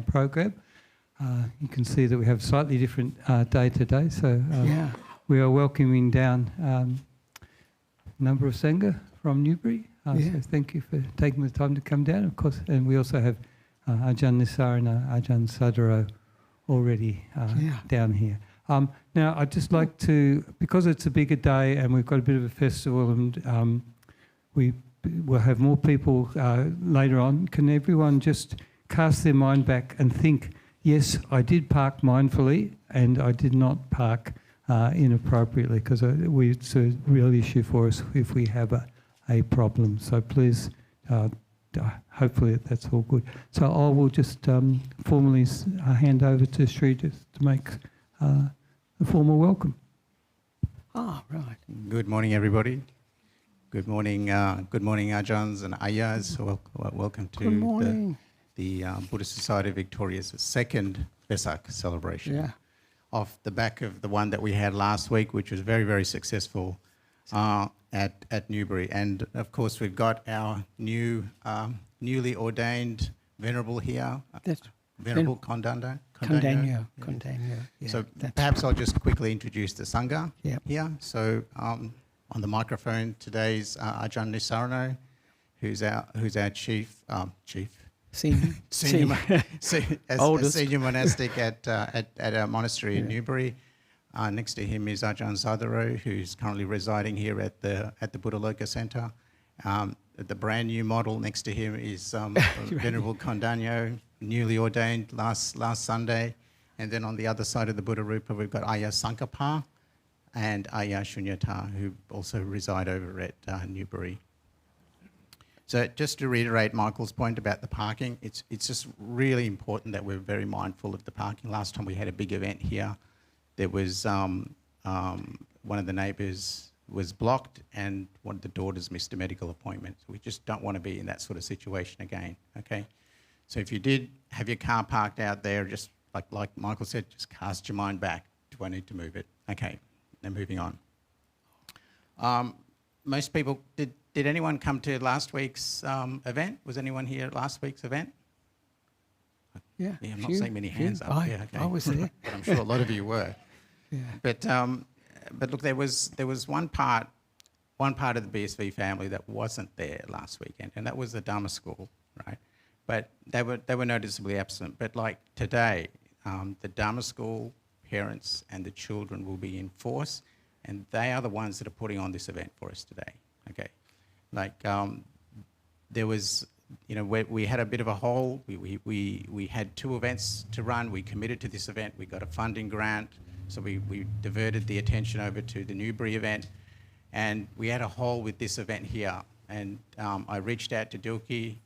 program. You can see that we have slightly different day today, so we are welcoming down a number of Sangha from Newbury. So thank you for taking the time to come down, of course. And we also have Ajahn Nissarano, Ajahn Sadharo already down here. Now, I'd just like to, because it's a bigger day and we've got a bit of a festival and we will have more people later on, can everyone just cast their mind back and think, yes, I did park mindfully and I did not park inappropriately, because it's a real issue for us if we have a problem. So please, hopefully that's all good. So I will just formally hand over to Sri just to make a formal welcome. Right. Good morning, everybody. Good morning, Ajahns and Ayahs. Welcome to the Buddhist Society of Victoria's second Vesak celebration. Yeah. Off the back of the one that we had last week, which was very, very successful at Newbury. And of course, we've got our newly ordained Venerable here, Venerable Kondanyo. Yeah, so perhaps I'll just quickly introduce the Sangha here. So on the microphone today is Ajahn Nissarano, who's our chief senior monastic at our monastery in Newbury. Next to him is Ajahn Sadharo, who's currently residing here at the Buddhaloka Centre. The brand new model next to him is Venerable Kondanyo, newly ordained last Sunday. And then on the other side of the Buddha Rupa, we've got Ayah Sankapa and Ayah Shunyata, who also reside over at Newbury. So just to reiterate Michael's point about the parking, it's just really important that we're very mindful of the parking. Last time we had a big event here, there was one of the neighbours was blocked and one of the daughters missed a medical appointment. So we just don't want to be in that sort of situation again, okay? So if you did have your car parked out there, just like Michael said, just cast your mind back. Do I need to move it? Okay, then moving on. Most people, did anyone come to last week's event? Was anyone here at last week's event? Yeah, I'm not seeing many hands up. I was there. But I'm sure a lot of you were. Yeah. But look, there was one part of the BSV family that wasn't there last weekend, and that was the Dhamma school, right? But they were noticeably absent. But like today, the Dhamma school parents and the children will be in force, and they are the ones that are putting on this event for us today. Okay, like there was, we had a bit of a hole. We had 2 events to run. We committed to this event. We got a funding grant, so we diverted the attention over to the Newbury event, and we had a hole with this event here. And I reached out to Dilki,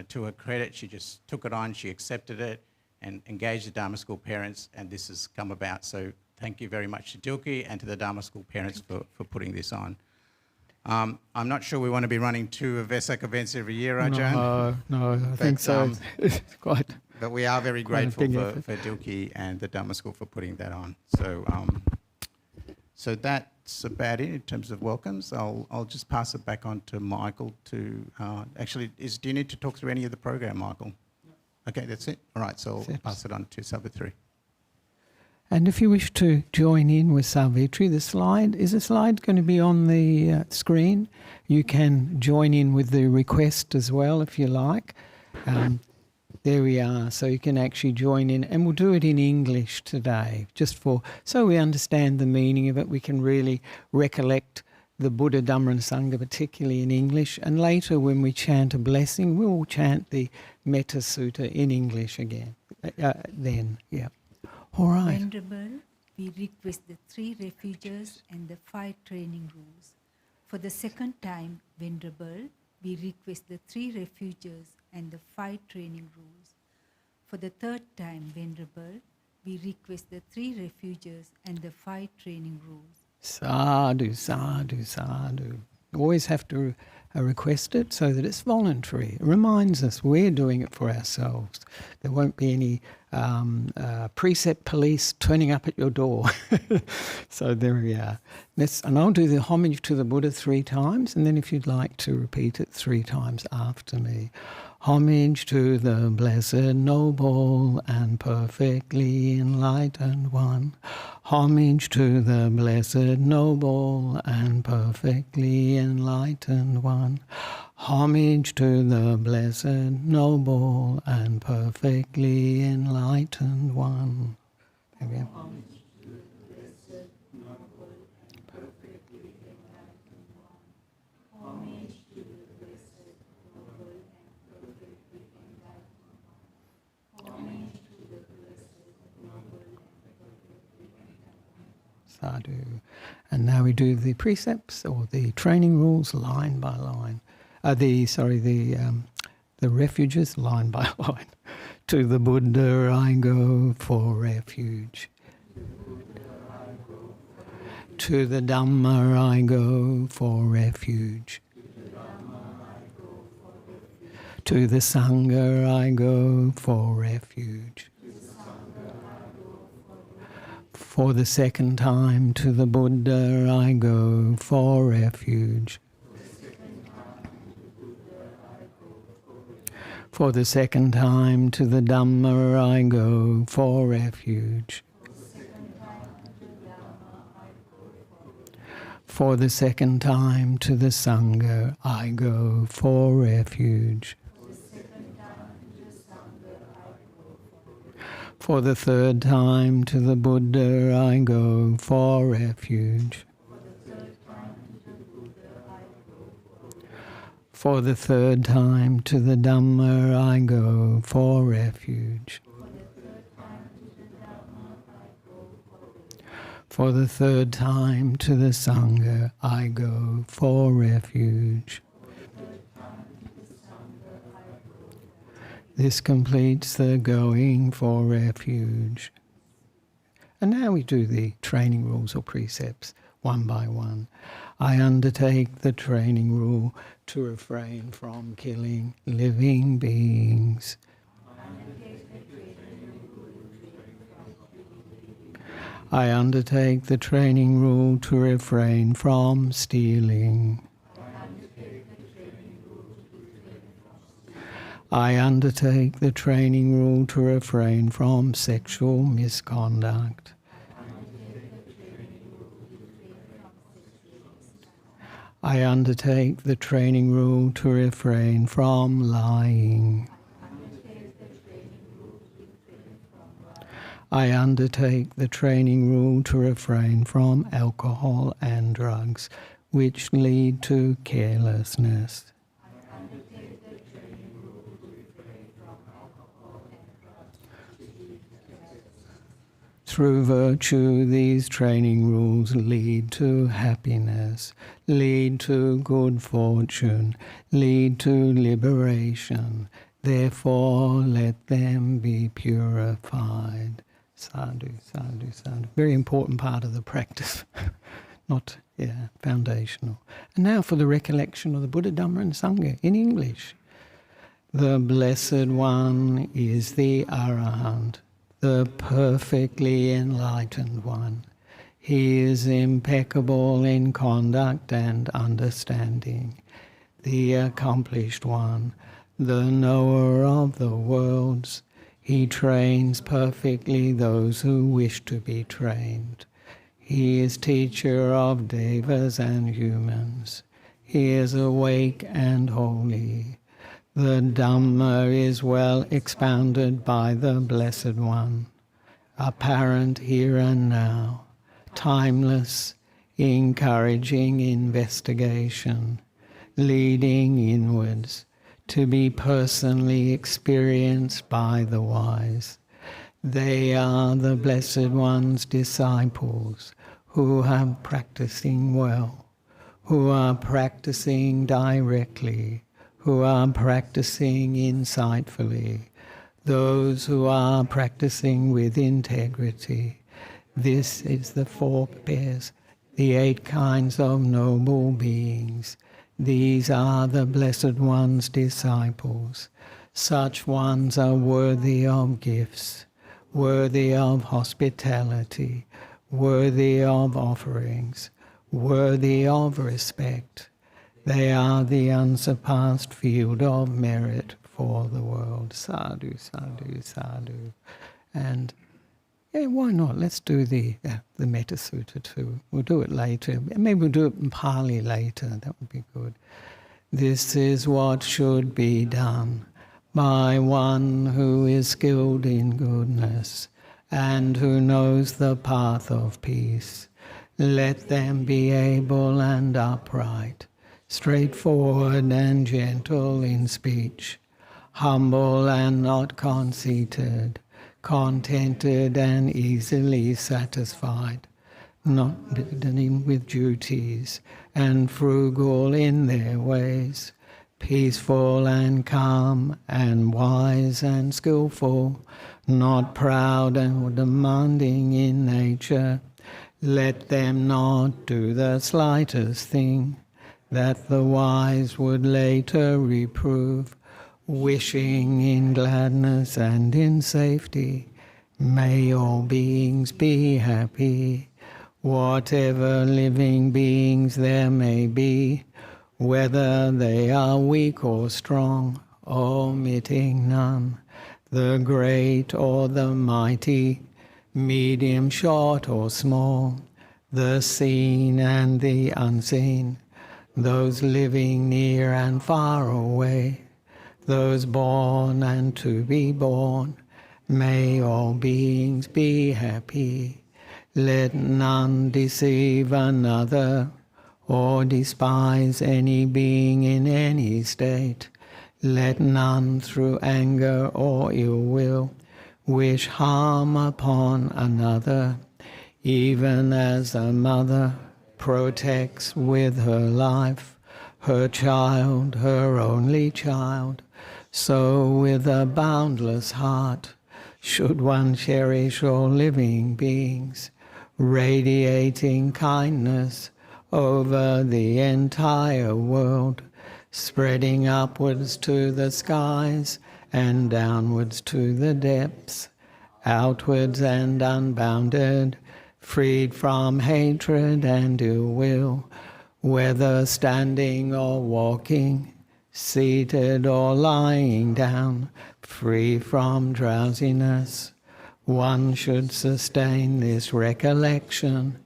to her credit, she just took it on. She accepted it and engaged the Dhamma school parents, and this has come about. So thank you very much to Dilki and to the Dhamma school parents for putting this on. I'm not sure we want to be running 2 Vesak events every year, Ajahn. No, I think so. It's quite. But we are very grateful for Dilki and the Dhamma school for putting that on. So that's about it in terms of welcomes. I'll just pass it back on to Michael to do you need to talk through any of the program, Michael? No. Okay, that's it. All right, so I'll pass it on to Savitri. And if you wish to join in with Savitri, the slide going to be on the screen? You can join in with the request as well if you like. There we are, so you can actually join in, and we'll do it in English today, so we understand the meaning of it. We can really recollect the Buddha, Dhamma and Sangha, particularly in English, and later when we chant a blessing, we'll chant the Metta Sutta in English again, All right. Venerable, we request the 3 refuges and the 5 training rules. For the second time, Venerable, we request the 3 refuges and the 5 training rules. For the third time, Venerable, we request the 3 refuges and the 5 training rules. Sadhu, sadhu, sadhu. Always have to request it so that it's voluntary. It reminds us we're doing it for ourselves. There won't be any precept police turning up at your door. So there we are. And I'll do the homage to the Buddha 3 times, and then if you'd like to repeat it 3 times after me. Homage to the Blessed Noble and Perfectly Enlightened One. Homage to the Blessed Noble and Perfectly Enlightened One. Homage to the Blessed Noble and Perfectly Enlightened One. There we go. Sadhu. And now we do the precepts or the training rules line by line. The refuges line by line. To the Buddha I go for refuge. To the Dhamma I go for refuge. To the Sangha I go for refuge. For the second time to the Buddha I go for refuge. For the second time to the Dhamma I go for refuge. For the second time to the Sangha I go for refuge. For the third time to the Buddha I go for refuge. For the third time to the Dhamma I go for refuge. For the third time to the Sangha I go for refuge. This completes the going for refuge. And now we do the training rules or precepts one by one. I undertake the training rule to refrain from killing living beings. I undertake the training rule to refrain from stealing. I undertake the training rule to refrain from sexual misconduct. I undertake the training rule to refrain from lying. I undertake the training rule to refrain from alcohol and drugs, which lead to carelessness. Through virtue, these training rules lead to happiness, lead to good fortune, lead to liberation. Therefore, let them be purified. Sadhu, sadhu, sadhu. Very important part of the practice, not foundational. And now for the recollection of the Buddha, Dhamma and Sangha in English. The Blessed One is the Arahant, the perfectly enlightened one. He is impeccable in conduct and understanding, the accomplished one, the knower of the worlds. He trains perfectly those who wish to be trained. He is teacher of devas and humans. He is awake and holy. The Dhamma is well expounded by the Blessed One, apparent here and now, timeless, encouraging investigation, leading inwards, to be personally experienced by the wise. They are the Blessed One's disciples who are practicing well, who are practicing directly, who are practicing insightfully, those who are practicing with integrity. This is the forebears, the 8 kinds of noble beings. These are the Blessed One's disciples. Such ones are worthy of gifts. worthy of hospitality, worthy of offerings, worthy of respect. They are the unsurpassed field of merit for the world. Sadhu, sadhu, sadhu. And yeah, why not? Let's do the Metta Sutta too. We'll do it later. Maybe we'll do it in Pali later. That would be good. This is what should be done by one who is skilled in goodness and who knows the path of peace. Let them be able and upright, straightforward and gentle in speech, humble and not conceited, contented and easily satisfied, not burdening with duties, and frugal in their ways, peaceful and calm, and wise and skillful, not proud and demanding in nature. Let them not do the slightest thing that the wise would later reprove, wishing in gladness and in safety. May all beings be happy, whatever living beings there may be, whether they are weak or strong, omitting none, the great or the mighty, medium, short or small, the seen and the unseen, those living near and far away, those born and to be born. May all beings be happy. Let none deceive another or despise any being in any state. Let none through anger or ill will wish harm upon another, even as a mother protects with her life her child, her only child, so with a boundless heart should one cherish all living beings, radiating kindness over the entire world, spreading upwards to the skies and downwards to the depths, outwards and unbounded, freed from hatred and ill will, whether standing or walking, seated or lying down, free from drowsiness. One should sustain this recollection.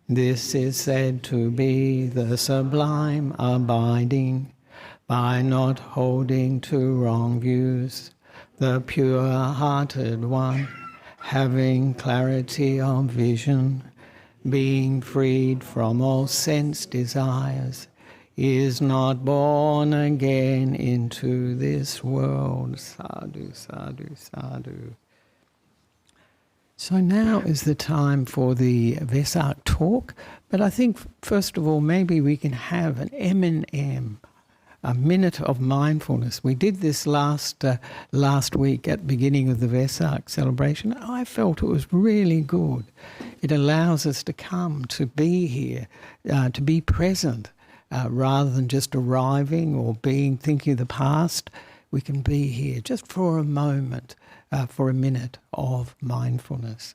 This is said to be the sublime abiding, by not holding to wrong views, the pure-hearted one, having clarity of vision, being freed from all sense desires, is not born again into this world. Sadhu, sadhu, sadhu. So now is the time for the Vesak talk, but I think first of all maybe we can have an M&M, a minute of mindfulness. We did this last week at the beginning of the Vesak celebration. I felt it was really good. It allows us to come, to be here, to be present, rather than just arriving or thinking of the past. We can be here just for a moment, for a minute of mindfulness.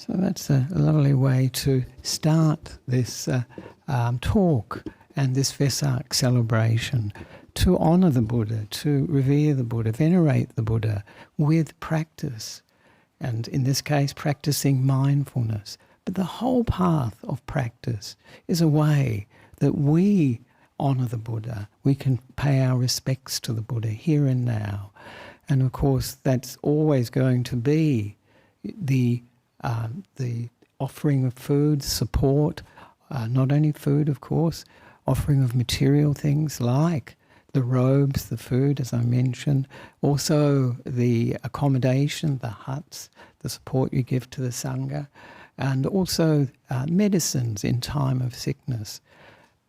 So that's a lovely way to start this talk and this Vesak celebration, to honour the Buddha, to revere the Buddha, venerate the Buddha with practice. And in this case, practicing mindfulness. But the whole path of practice is a way that we honour the Buddha. We can pay our respects to the Buddha here and now. And of course, that's always going to be the offering of food, support, not only food, of course, offering of material things like the robes, the food, as I mentioned, also the accommodation, the huts, the support you give to the Sangha, and also medicines in time of sickness.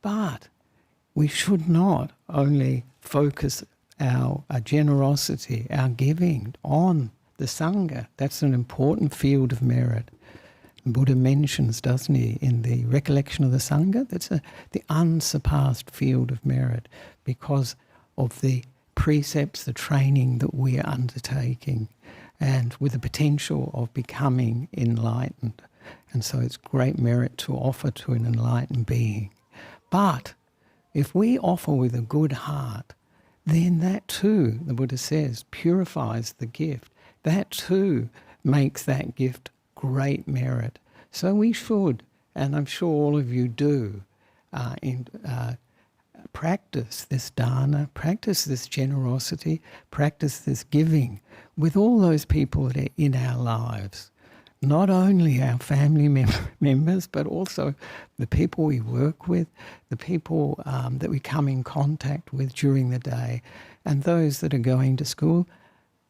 But we should not only focus our generosity, our giving on the Sangha. That's an important field of merit. The Buddha mentions, doesn't he, in the recollection of the Sangha, that's the unsurpassed field of merit because of the precepts, the training that we are undertaking, and with the potential of becoming enlightened. And so it's great merit to offer to an enlightened being. But if we offer with a good heart, then that too, the Buddha says, purifies the gift. That too makes that gift great merit. So we should, and I'm sure all of you do, practice this dana, practice this generosity, practice this giving with all those people that are in our lives. Not only our family members, but also the people we work with, the people that we come in contact with during the day, and those that are going to school,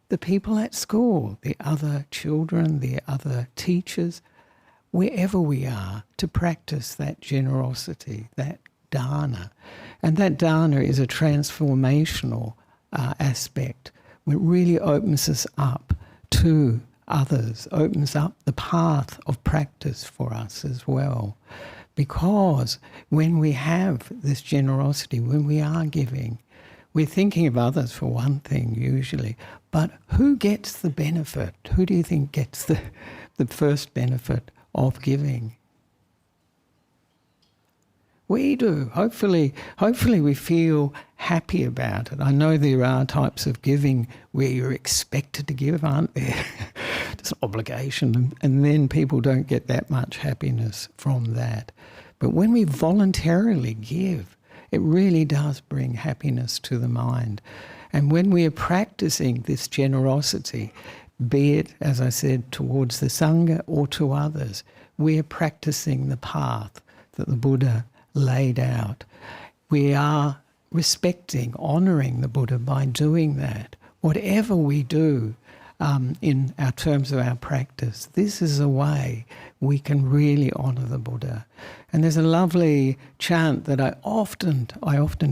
the people at school, the other children, the other teachers, wherever we are, to practice that generosity, that dana. And that dana is a transformational aspect. It really opens us up to others, opens up the path of practice for us as well. Because when we have this generosity, when we are giving, we're thinking of others for one thing usually, but who gets the benefit? Who do you think gets the first benefit of giving? We do. Hopefully we feel happy about it. I know there are types of giving where you're expected to give, aren't there? It's an obligation, and then people don't get that much happiness from that. But when we voluntarily give, it really does bring happiness to the mind. And when we are practicing this generosity, be it, as I said, towards the Sangha or to others, we are practicing the path that the Buddha laid out. We are respecting, honouring the Buddha by doing that. Whatever we do in our terms of our practice, this is a way we can really honour the Buddha. And there's a lovely chant that I often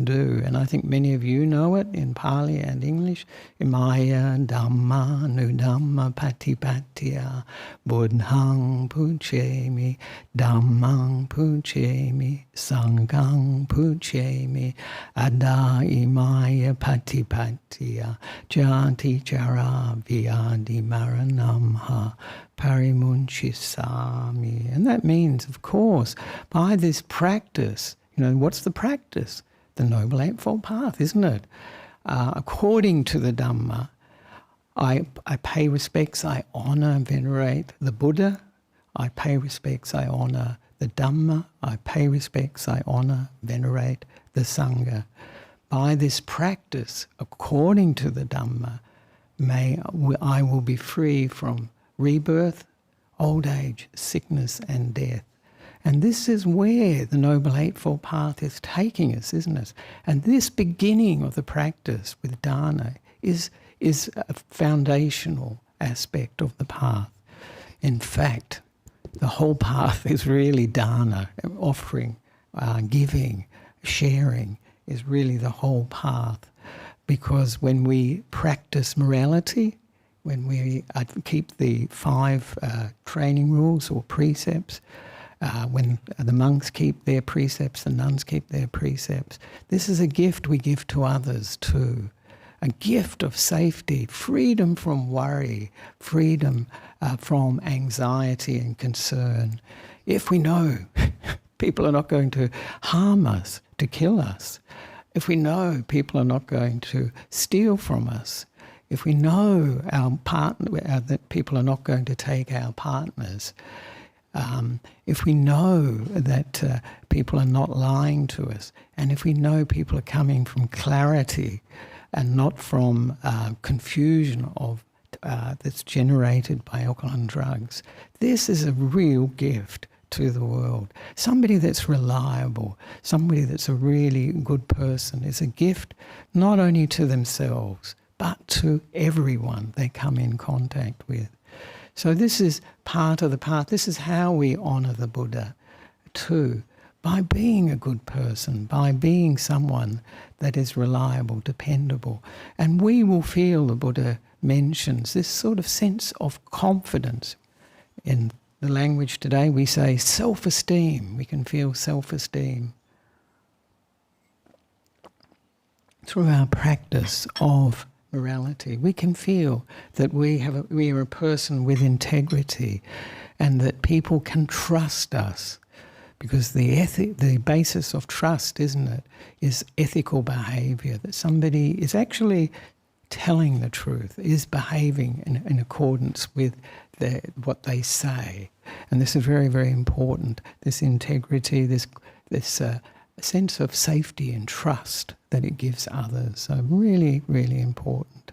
do, and I think many of you know it in Pali and English. Imaya Dhamma Nu Dhamma Patipatya Buddhang Puchemi Dhammang Puchemi Sanghang Puchemi Ada Imaya Patipatya Jati Jara Vyadi Maranamha Parimunchisami. And that means, of course, by this practice, what's the practice? The Noble Eightfold Path, isn't it? According to the Dhamma, I pay respects, I honour and venerate the Buddha. I pay respects, I honour the Dhamma. I pay respects, I honour, venerate the Sangha. By this practice, according to the Dhamma, I will be free from rebirth, old age, sickness and death. And this is where the Noble Eightfold Path is taking us, isn't it? And this beginning of the practice with dana is a foundational aspect of the path. In fact, the whole path is really dana, offering, giving, sharing is really the whole path. Because when we practice morality, when we keep the 5 training rules or precepts, when the monks keep their precepts, the nuns keep their precepts, this is a gift we give to others too. a gift of safety, freedom from worry, freedom from anxiety and concern. If we know people are not going to harm us, to kill us, if we know people are not going to steal from us, if we know that people are not going to take our partners, if we know that people are not lying to us, and if we know people are coming from clarity and not from confusion that's generated by alcohol and drugs, this is a real gift to the world. Somebody that's reliable, somebody that's a really good person is a gift not only to themselves, but to everyone they come in contact with. So this is part of the path. This is how we honour the Buddha too, by being a good person, by being someone that is reliable, dependable. And we will feel, the Buddha mentions, this sort of sense of confidence. In the language today we say self-esteem. We can feel self-esteem through our practice of morality. We can feel that we are a person with integrity and that people can trust us, because the basis of trust, isn't it, is ethical behaviour, that somebody is actually telling the truth, is behaving in accordance with what they say. And this is very, very important, this integrity, this sense of safety and trust that it gives others. So really, really important.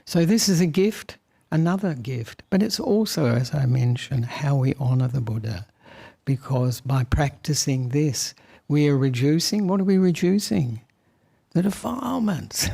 So this is a gift, another gift, but it's also, as I mentioned, how we honour the Buddha, because by practicing this, we are reducing, what are we reducing? The defilements.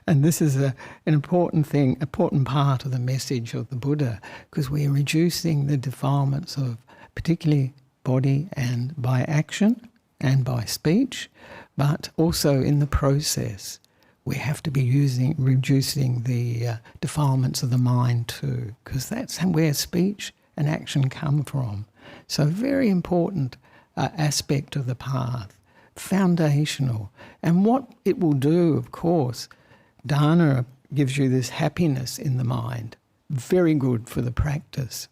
And this is an important thing, important part of the message of the Buddha, because we are reducing the defilements of particularly body and by action and by speech, but also in the process we have to be reducing the defilements of the mind too, because that's where speech and action come from. So very important aspect of the path, foundational. And what it will do, of course, dana gives you this happiness in the mind, very good for the practice.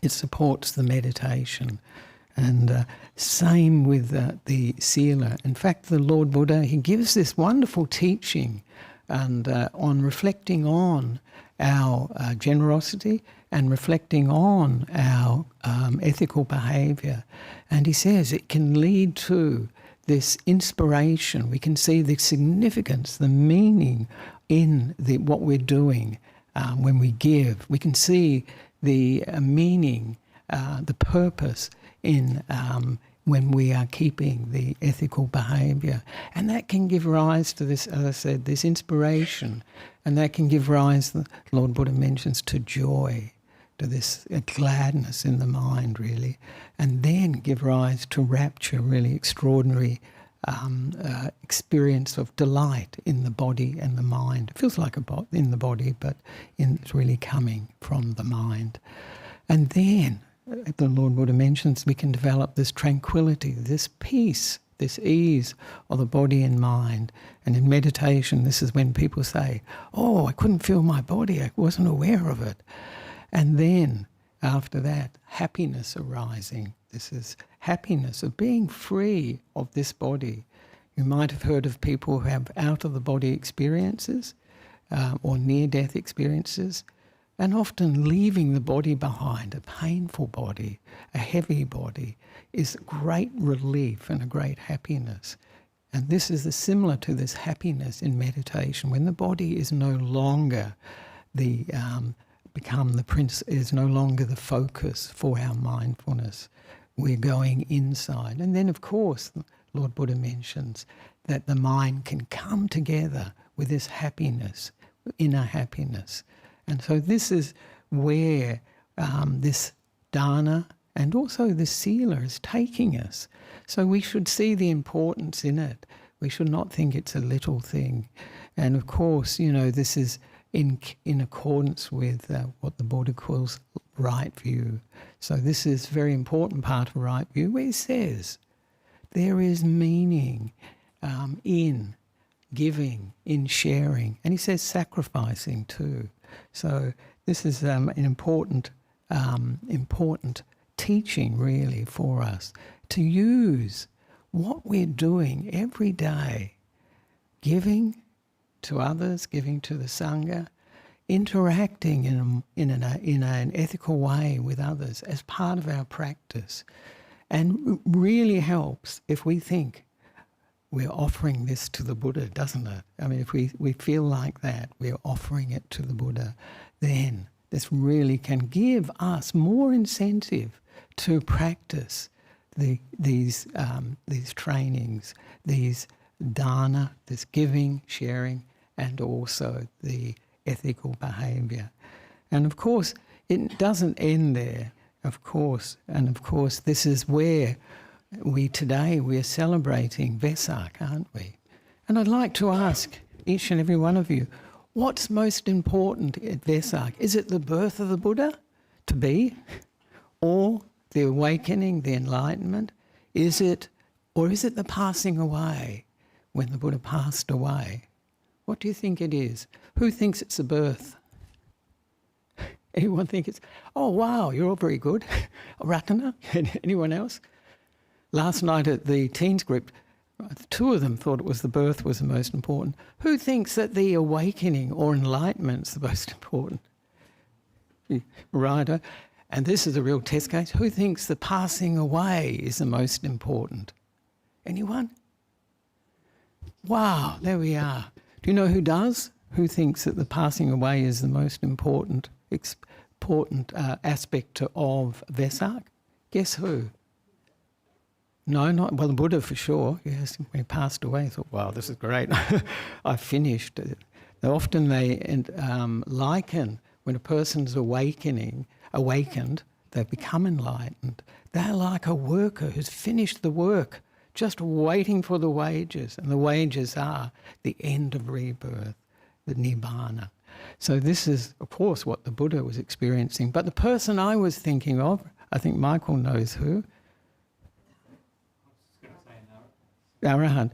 It supports the meditation. And same with the sila. In fact, the Lord Buddha, he gives this wonderful teaching and on reflecting on our generosity and reflecting on our ethical behaviour. And he says it can lead to this inspiration. We can see the significance, the meaning in what we're doing when we give. We can see the meaning, the purpose in when we are keeping the ethical behaviour. And that can give rise to this, as I said, this inspiration. And that can give rise, the Lord Buddha mentions, to joy, to this gladness in the mind, really. And then give rise to rapture, really extraordinary experience of delight in the body and the mind. It feels like in the body, but it's really coming from the mind. And then, the Lord Buddha mentions, we can develop this tranquility, this peace, this ease of the body and mind. And in meditation, this is when people say, oh, I couldn't feel my body, I wasn't aware of it. And then, after that, happiness arising. This is happiness of being free of this body. You might have heard of people who have out-of-the-body experiences or near-death experiences, and often leaving the body behind, a painful body, a heavy body, is great relief and a great happiness. And this is similar to this happiness in meditation, when the body is no longer is no longer the focus for our mindfulness. We're going inside. And then, of course, Lord Buddha mentions that the mind can come together with this happiness, inner happiness. And so this is where this dana and also the sila is taking us. So we should see the importance in it. We should not think it's a little thing. And of course, this is in accordance with what the Buddha calls right view. So this is a very important part of right view, where he says there is meaning in giving, in sharing. And he says sacrificing too. So this is an important teaching really for us to use what we're doing every day, giving to others, giving to the Sangha, interacting in an ethical way with others as part of our practice. And really helps if we think we're offering this to the Buddha, doesn't it? I mean, if we feel like that, we're offering it to the Buddha, then this really can give us more incentive to practice these trainings, these dana, this giving, sharing, and also the ethical behaviour. And of course, it doesn't end there, of course. And of course, this is where we're celebrating Vesak, aren't we? And I'd like to ask each and every one of you, what's most important at Vesak? Is it the birth of the Buddha to be? Or the awakening, the enlightenment? Is it the passing away, when the Buddha passed away? What do you think it is? Who thinks it's the birth? Anyone think it's... Oh, wow, you're all very good. Ratana? Anyone else? Last night at the teens group, 2 of them thought it was the birth was the most important. Who thinks that the awakening or enlightenment is the most important? Right. And this is a real test case. Who thinks the passing away is the most important? Anyone? Wow, there we are. Do you know who does? Who thinks that the passing away is the most important aspect of Vesak? Guess who? No, not... Well, the Buddha for sure. Yes, when he passed away, I thought, wow, this is great. I finished. Often they liken when a person's awakened, they've become enlightened. They're like a worker who's finished the work, just waiting for the wages. And the wages are the end of rebirth, the Nibbana. So this is, of course, what the Buddha was experiencing. But the person I was thinking of, I think Michael knows who. Arahant.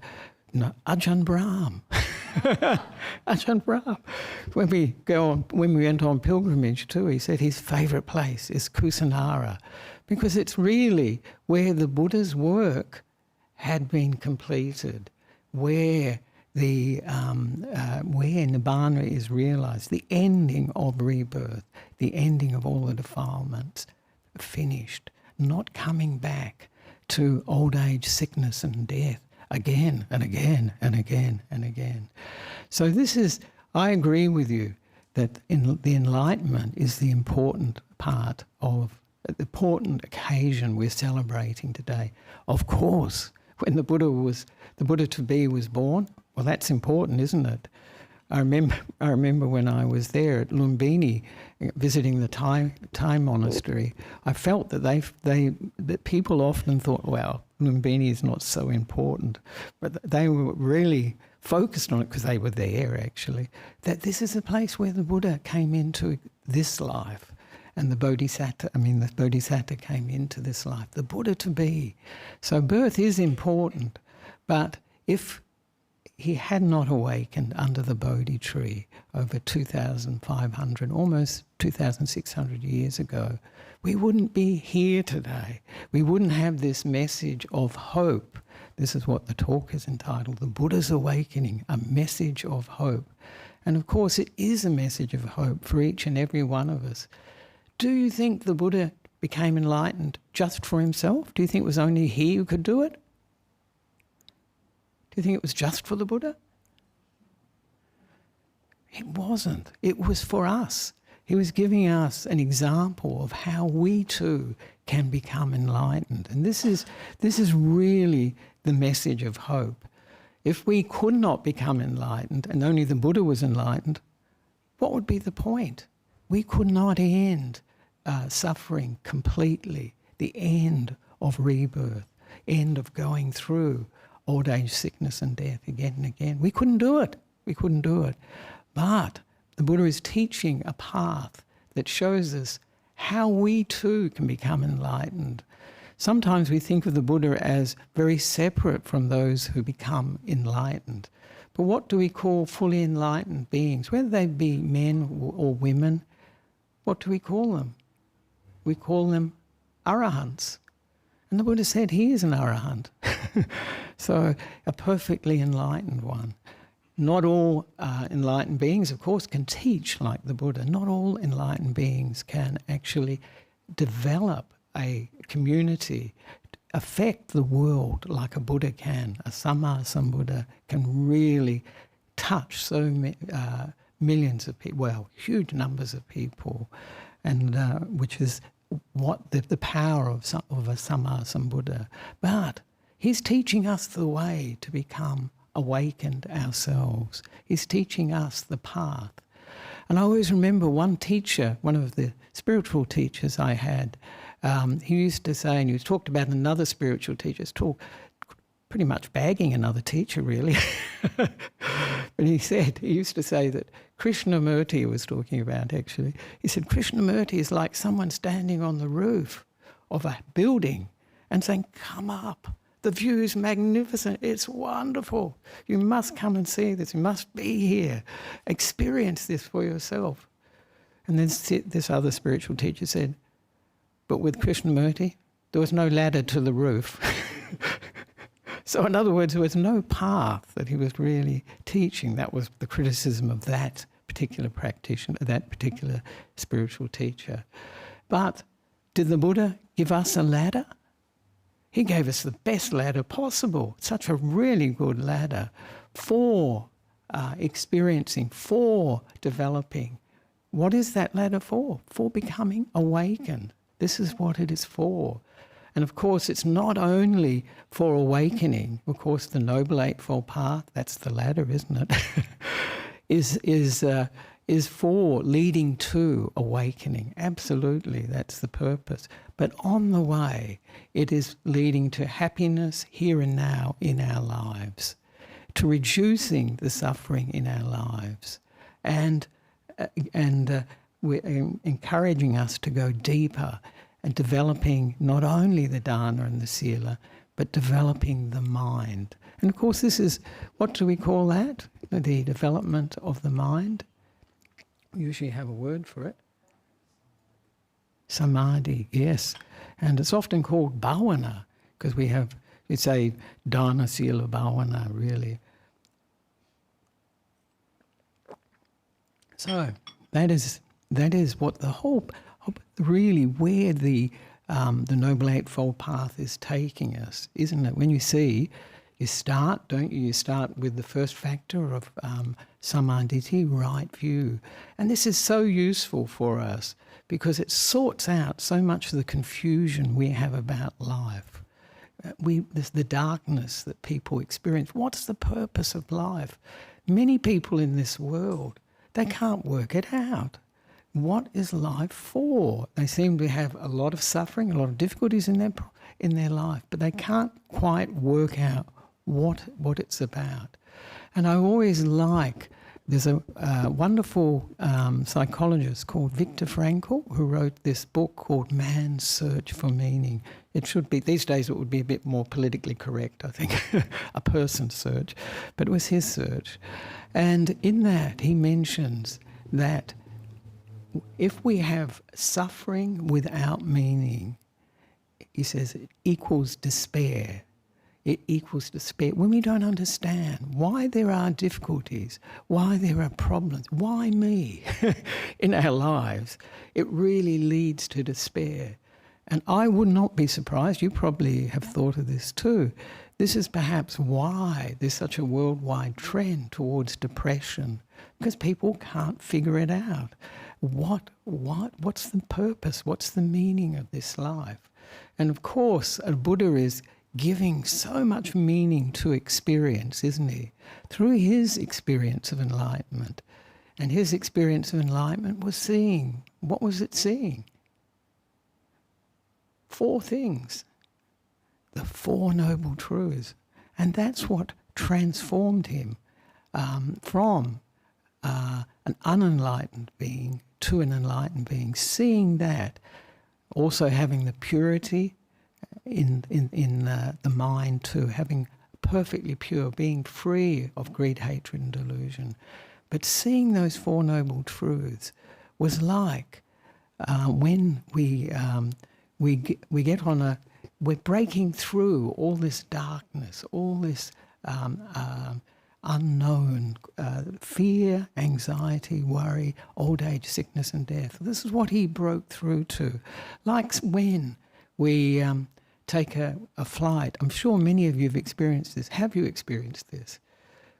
No, Ajahn Brahm. Ajahn Brahm. When we went on pilgrimage too, he said his favourite place is Kusinara, because it's really where the Buddha's work had been completed, where Nibbana is realised, the ending of rebirth, the ending of all the defilements, finished, not coming back to old age, sickness and death again and again and again and again. So I agree with you that the enlightenment is the important part of the important occasion we're celebrating today. Of course, when the Buddha to be was born, well, that's important, isn't it? I remember when I was there at Lumbini visiting the Thai monastery, I felt that that people often thought, well, Lumbini is not so important, but they were really focused on it because they were there actually, that this is a place where the Buddha came into this life. And the Bodhisattva came into this life, the Buddha to be. So birth is important, but if he had not awakened under the Bodhi tree over 2,500, almost 2,600 years ago, we wouldn't be here today. We wouldn't have this message of hope. This is what the talk is entitled, The Buddha's Awakening, a message of hope. And of course it is a message of hope for each and every one of us. Do you think the Buddha became enlightened just for himself? Do you think it was only he who could do it? Do you think it was just for the Buddha? It wasn't. It was for us. He was giving us an example of how we too can become enlightened. And this is really the message of hope. If we could not become enlightened and only the Buddha was enlightened, what would be the point? We could not end suffering completely, the end of rebirth, end of going through old age, sickness and death again and again. We couldn't do it. We couldn't do it. But the Buddha is teaching a path that shows us how we too can become enlightened. Sometimes we think of the Buddha as very separate from those who become enlightened. But what do we call fully enlightened beings? Whether they be men or women, what do we call them? We call them arahants. And the Buddha said he is an arahant. So a perfectly enlightened one. Not all enlightened beings, of course, can teach like the Buddha. Not all enlightened beings can actually develop a community, affect the world like a Buddha can. A Sammasambuddha can really touch millions of people, well, huge numbers of people, and which is what the power of a Sammasambuddha. But he's teaching us the way to become awakened ourselves. He's teaching us the path. And I always remember one teacher, one of the spiritual teachers I had, he used to say, and he talked about another spiritual teacher, pretty much bagging another teacher really. But he used to say that Krishnamurti was talking about actually. He said Krishnamurti is like someone standing on the roof of a building and saying, come up. The view is magnificent. It's wonderful. You must come and see this. You must be here. Experience this for yourself. And then this other spiritual teacher said, but with Krishnamurti, there was no ladder to the roof. So in other words, there was no path that he was really teaching. That was the criticism of that particular practitioner, that particular spiritual teacher. But did the Buddha give us a ladder? He gave us the best ladder possible, such a really good ladder for experiencing, for developing. What is that ladder for? For becoming awakened. This is what it is for. And of course, it's not only for awakening. Of course, the Noble Eightfold Path, that's the ladder, isn't it? is for leading to awakening. Absolutely, that's the purpose. But on the way, it is leading to happiness here and now in our lives, to reducing the suffering in our lives, and we're encouraging us to go deeper and developing not only the dana and the sila, but developing the mind. And of course, this is, what do we call that? The development of the mind. We usually have a word for it. Samadhi, yes. And it's often called bhavana, because it's a dana sila bhavana, really. So that is what the whole, really where the Noble Eightfold Path is taking us, isn't it? When you see, you start, don't you? You start with the first factor of samadhi, right view. And this is so useful for us because it sorts out so much of the confusion we have about life. There's the darkness that people experience. What's the purpose of life? Many people in this world, they can't work it out. What is life for? They seem to have a lot of suffering, a lot of difficulties in their life, but they can't quite work out what it's about. And I always there's a wonderful psychologist called Viktor Frankl who wrote this book called Man's Search for Meaning. It should be, these days it would be a bit more politically correct, I think, a person's search, but it was his search. And in that he mentions that if we have suffering without meaning, he says it equals despair. It equals despair. When we don't understand why there are difficulties, why there are problems, why me in our lives, it really leads to despair. And I would not be surprised, you probably have thought of this too, this is perhaps why there's such a worldwide trend towards depression, because people can't figure it out. What's the purpose? What's the meaning of this life? And of course, a Buddha is giving so much meaning to experience, isn't he? Through his experience of enlightenment. And his experience of enlightenment was seeing. What was it seeing? 4 things. The 4 Noble Truths. And that's what transformed him from an unenlightened being to an enlightened being. Seeing that, also having the purity the mind to having perfectly pure, being free of greed, hatred and delusion. But seeing those Four Noble Truths was like when we get on a, we're breaking through all this darkness, all this unknown fear, anxiety, worry, old age, sickness and death. This is what he broke through to. Like when we take a flight, I'm sure many of you have experienced this. Have you experienced this?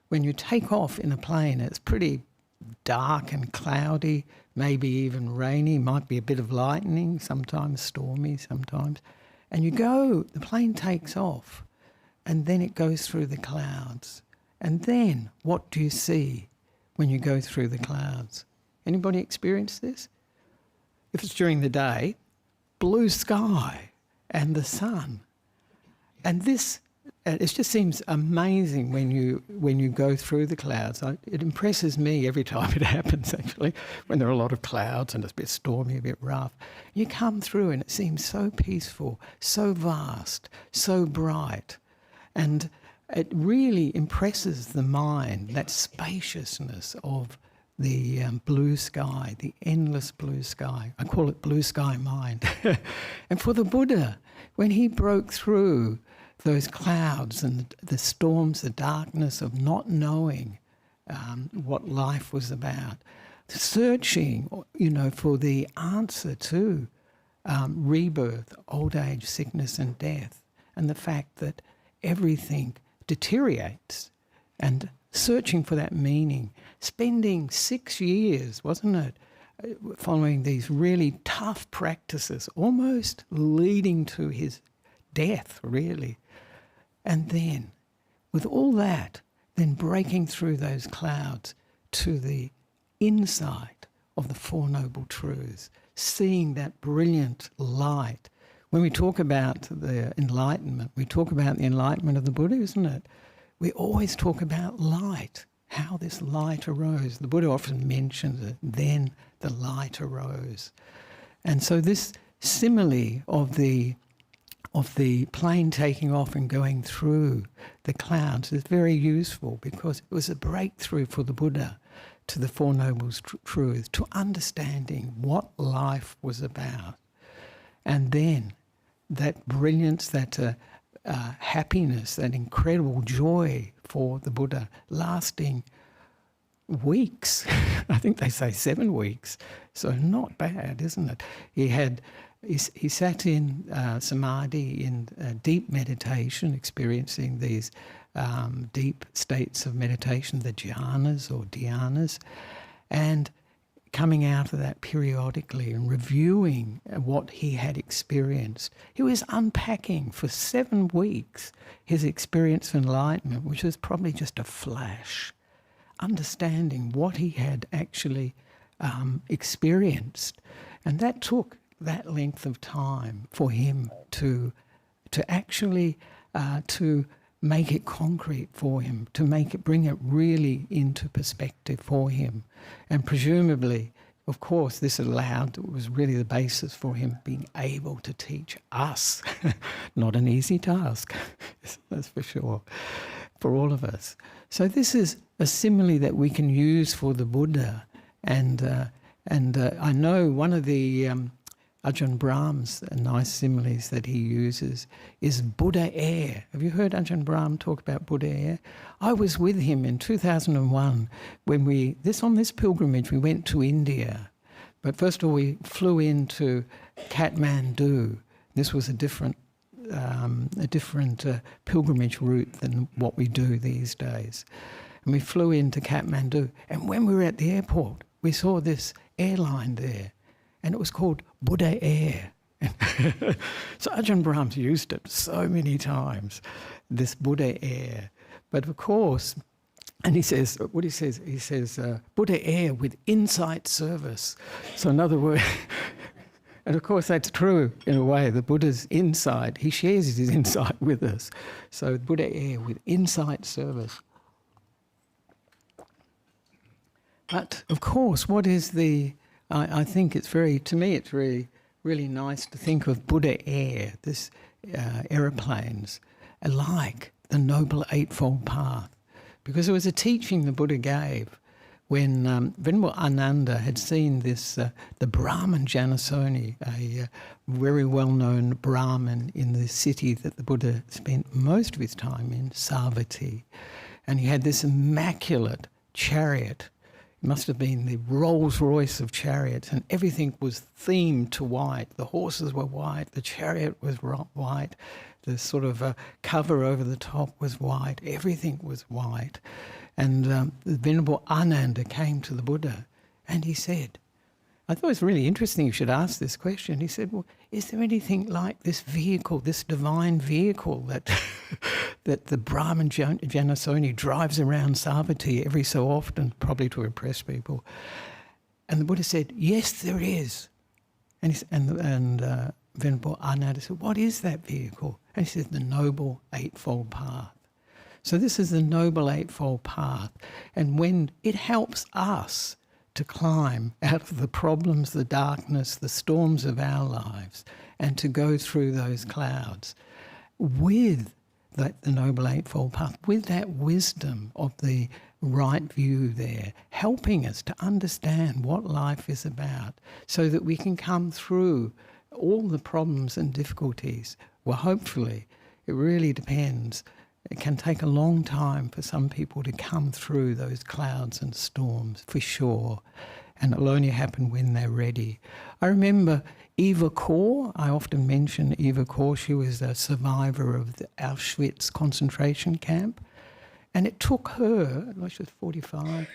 When you take off in a plane, it's pretty dark and cloudy, maybe even rainy, might be a bit of lightning, sometimes stormy, sometimes. And you go, the plane takes off, and then it goes through the clouds. And then what do you see when you go through the clouds? Anybody experience this? If it's during the day, blue sky and the sun. And this, it just seems amazing when you go through the clouds. It impresses me every time it happens, actually, when there are a lot of clouds and it's a bit stormy, a bit rough. You come through and it seems so peaceful, so vast, so bright. And it really impresses the mind, that spaciousness of the blue sky, the endless blue sky. I call it blue sky mind. And for the Buddha, when he broke through those clouds and the storms, the darkness of not knowing what life was about, searching, for the answer to rebirth, old age, sickness and death, and the fact that everything deteriorates, and searching for that meaning, spending 6 years, wasn't it, following these really tough practices, almost leading to his death, really. And then, with all that, then breaking through those clouds to the inside of the Four Noble Truths, seeing that brilliant light. When we talk about the enlightenment, we talk about the enlightenment of the Buddha, isn't it? We always talk about light, how this light arose. The Buddha often mentions it, then the light arose. And so this simile of the plane taking off and going through the clouds is very useful, because it was a breakthrough for the Buddha to the Four Noble Truths, to understanding what life was about. And then that brilliance, that happiness, that incredible joy for the Buddha, lasting weeks. I think they say 7 weeks. So not bad, isn't it? He sat in samadhi, in deep meditation, experiencing these deep states of meditation, the jhanas or dhyanas, and coming out of that periodically and reviewing what he had experienced. He was unpacking for 7 weeks his experience of enlightenment, which was probably just a flash, understanding what he had actually experienced. And that took that length of time for him to actually to make it concrete for him, to bring it really into perspective for him. And presumably, of course, this was really the basis for him being able to teach us. Not an easy task, that's for sure, for all of us. So this is a simile that we can use for the Buddha. And I know one of the Ajahn Brahm's nice similes that he uses is Buddha air. Have you heard Ajahn Brahm talk about Buddha air? I was with him in 2001 when on this pilgrimage we went to India. But first of all, we flew into Kathmandu. This was a different pilgrimage route than what we do these days. And we flew into Kathmandu. And when we were at the airport, we saw this airline there. And it was called Buddha Air. So Ajahn Brahm's used it so many times, this Buddha Air. But of course, and he says, Buddha Air with insight service. So in other words, and of course that's true in a way, the Buddha's insight, he shares his insight with us. So Buddha Air with insight service. But of course, what is I think it's to me it's really, really nice to think of Buddha air, this aeroplanes, like the Noble Eightfold Path. Because it was a teaching the Buddha gave when Venerable Ananda had seen this, the Brahman Janasoni, a very well-known Brahmin in the city that the Buddha spent most of his time in, Savatthi. And he had this immaculate chariot. It must have been the Rolls Royce of chariots, and everything was themed to white. The horses were white, the chariot was white, the sort of cover over the top was white, everything was white. And the Venerable Ananda came to the Buddha and he said, I thought it was really interesting you should ask this question. He said, well, is there anything like this vehicle, this divine vehicle that that the Brahman Janasoni drives around Savatthi every so often, probably to impress people? And the Buddha said, yes, there is. And Venerable Ananda said, what is that vehicle? And he said, the Noble Eightfold Path. So this is the Noble Eightfold Path. And when it helps us to climb out of the problems, the darkness, the storms of our lives, and to go through those clouds with the Noble Eightfold Path, with that wisdom of the right view there, helping us to understand what life is about so that we can come through all the problems and difficulties. Well, hopefully, it really depends. It can take a long time for some people to come through those clouds and storms, for sure. And it'll only happen when they're ready. I remember Eva Kor. I often mention Eva Kor. She was a survivor of the Auschwitz concentration camp. And it took her, she was 45,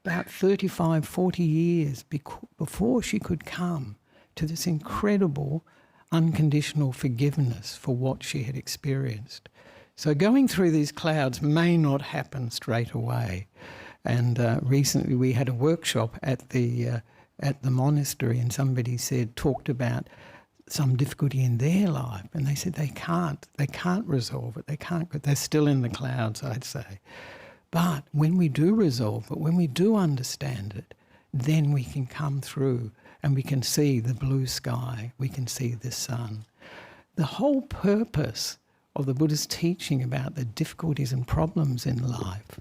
about 35, 40 years before she could come to this incredible unconditional forgiveness for what she had experienced. So going through these clouds may not happen straight away. And recently we had a workshop at the monastery, and somebody talked about some difficulty in their life, and they said they can't resolve it. They're still in the clouds, I'd say. But when we do resolve it, when we do understand it, then we can come through and we can see the blue sky, we can see the sun. The whole purpose of the Buddha's teaching about the difficulties and problems in life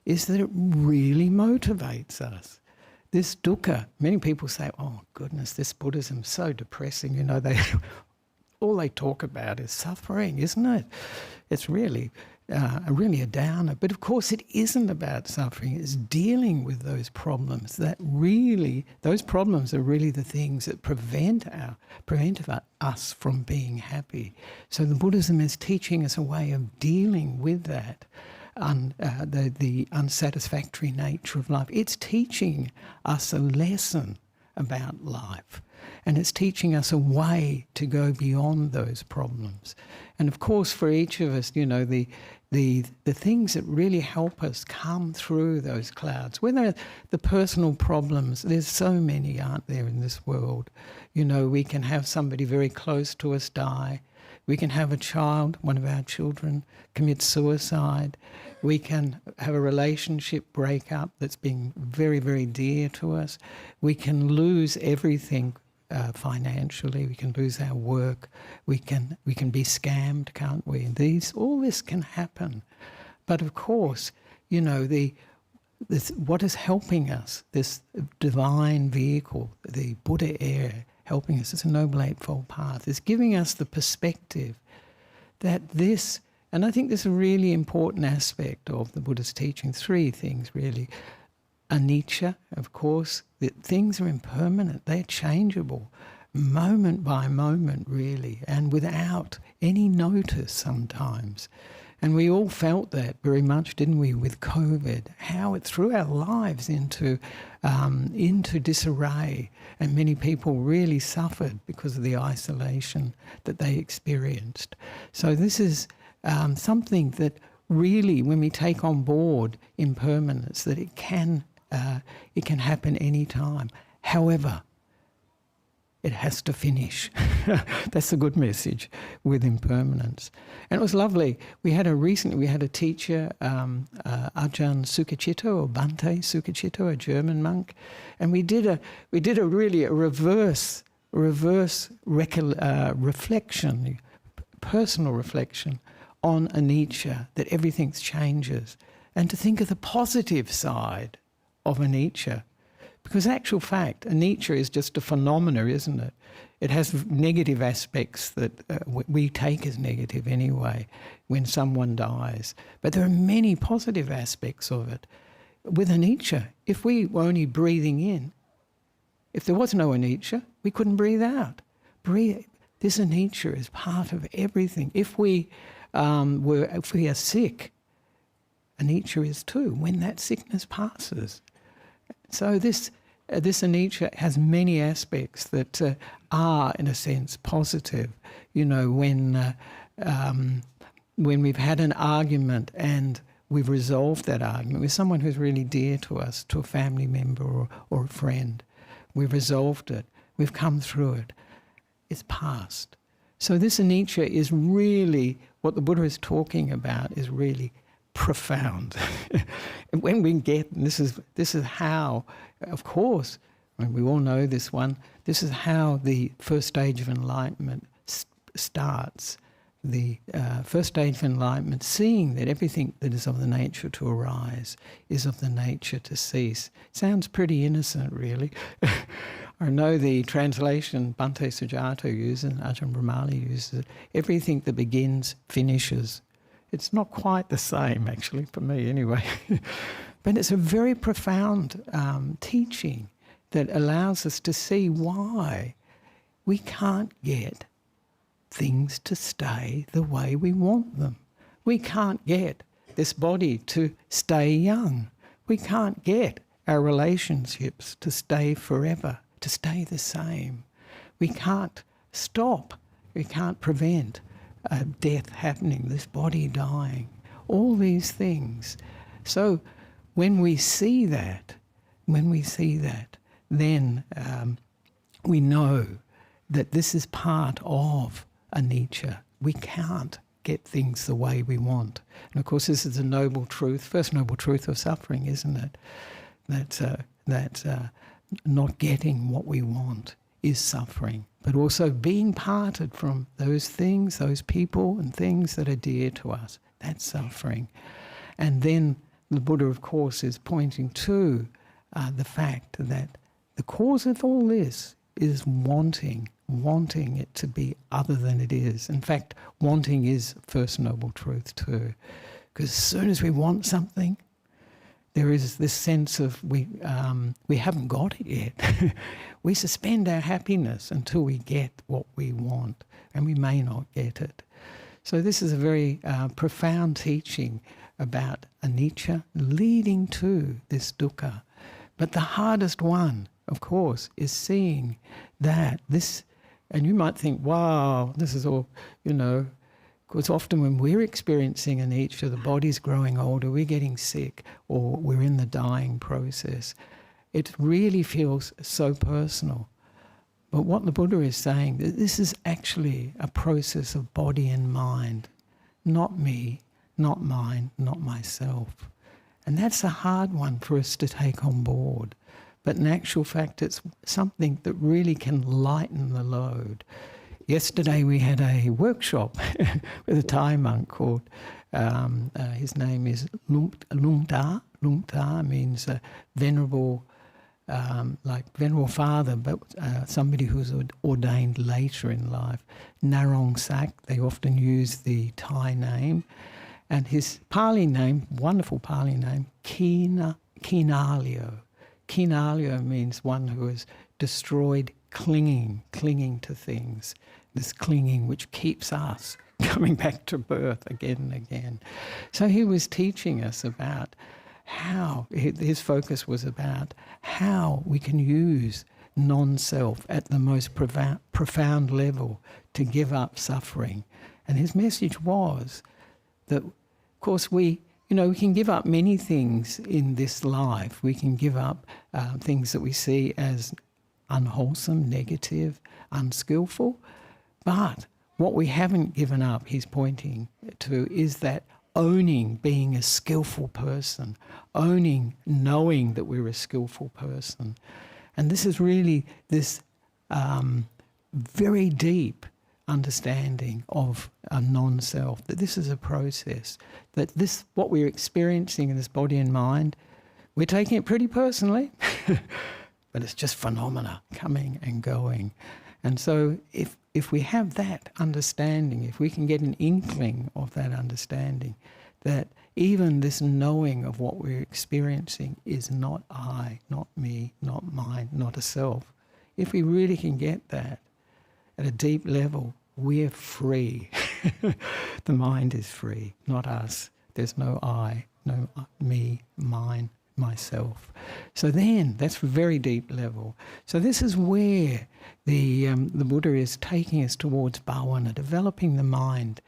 is that it really motivates us. This dukkha, many people say, oh goodness, this Buddhism is so depressing, all they talk about is suffering, isn't it? It's really a downer. But of course it isn't about suffering, it's dealing with those problems those problems are really the things that prevent us from being happy. So the Buddhism is teaching us a way of dealing with that, the unsatisfactory nature of life. It's teaching us a lesson about life, and it's teaching us a way to go beyond those problems. And of course, for each of us, the things that really help us come through those clouds, whether the personal problems, there's so many, aren't there, in this world. We can have somebody very close to us die. We can have a child, one of our children, commit suicide. We can have a relationship break up that's been very, very dear to us. We can lose everything financially. We can lose our work. We can be scammed, can't we? All this can happen. But of course, what is helping us, this divine vehicle, the Buddha air, helping us, it's a Noble Eightfold Path, is giving us the perspective that this, and I think this is a really important aspect of the Buddha's teaching, three things really. Anicca, of course, that things are impermanent, they're changeable, moment by moment really, and without any notice sometimes. And we all felt that very much, didn't we, with COVID, how it threw our lives into disarray, and many people really suffered because of the isolation that they experienced. So this is something that really, when we take on board impermanence, that it can happen any time. However, it has to finish. That's a good message with impermanence. And it was lovely. We had a teacher, Ajahn Sukhachitto, or Bhante Sukhachitto, a German monk, and we did a reverse reflection, personal reflection on anicca, that everything changes, and to think of the positive side of anicca. Because actual fact, anicca is just a phenomena, isn't it? It has negative aspects that we take as negative anyway when someone dies. But there are many positive aspects of it. With anicca, if we were only breathing in, if there was no anicca, we couldn't breathe out. This anicca is part of everything. If we are sick, anicca is too, when that sickness passes. So this anicca has many aspects that are, in a sense, positive. You know, when we've had an argument and we've resolved that argument with someone who's really dear to us, to a family member or a friend, we've resolved it, we've come through it, it's past. So this anicca is really, what the Buddha is talking about is really profound. And when we get, and this is how, of course, and we all know this one, this is how the first stage of enlightenment starts. The first stage of enlightenment, seeing that everything that is of the nature to arise is of the nature to cease. Sounds pretty innocent, really. I know the translation Bhante Sujato uses, and Ajahn Brahmali uses it, everything that begins, finishes. It's not quite the same, actually, for me anyway. But it's a very profound teaching that allows us to see why we can't get things to stay the way we want them. We can't get this body to stay young. We can't get our relationships to stay forever, to stay the same. We can't stop, we can't prevent death happening, this body dying, all these things. So when we see that, then we know that this is part of anicca. We can't get things the way we want. And of course this is a noble truth, first noble truth of suffering, isn't it? That not getting what we want is suffering, but also being parted from those things, those people and things that are dear to us, that's suffering. And then the Buddha, of course, is pointing to the fact that the cause of all this is wanting it to be other than it is. In fact, wanting is first noble truth too. Because as soon as we want something, there is this sense of we haven't got it yet. We suspend our happiness until we get what we want, and we may not get it. So this is a very profound teaching about anicca leading to this dukkha. But the hardest one, of course, is seeing that this, and you might think, wow, this is all, because often when we're experiencing anicca, the body's growing older, we're getting sick, or we're in the dying process, it really feels so personal. But what the Buddha is saying, that this is actually a process of body and mind, not me, not mine, not myself. And that's a hard one for us to take on board. But in actual fact, it's something that really can lighten the load. Yesterday we had a workshop with a Thai monk called, his name is Lungta. Lungta means venerable, like venerable father, but somebody who's ordained later in life. Narong Sak, they often use the Thai name. And his Pali name, wonderful Pali name, Kinalio. Kinalio means one who has destroyed clinging to things, this clinging which keeps us coming back to birth again and again. So he was teaching us about how, his focus was about how we can use non-self at the most profound level to give up suffering. And his message was that, of course, we can give up many things in this life. We can give up things that we see as unwholesome, negative, unskillful. But what we haven't given up, he's pointing to, is that owning being a skillful person, knowing that we're a skillful person. And this is really this very deep understanding of a non-self, that this is a process, that this, what we're experiencing in this body and mind, we're taking it pretty personally, but it's just phenomena coming and going. And so if we have that understanding, if we can get an inkling of that understanding, that even this knowing of what we're experiencing is not I, not me, not mine, not a self, if we really can get that at a deep level, we're free. The mind is free, not us. There's no I, no me, mine, myself. So then, that's a very deep level. So this is where the Buddha is taking us towards bhavana, developing the mind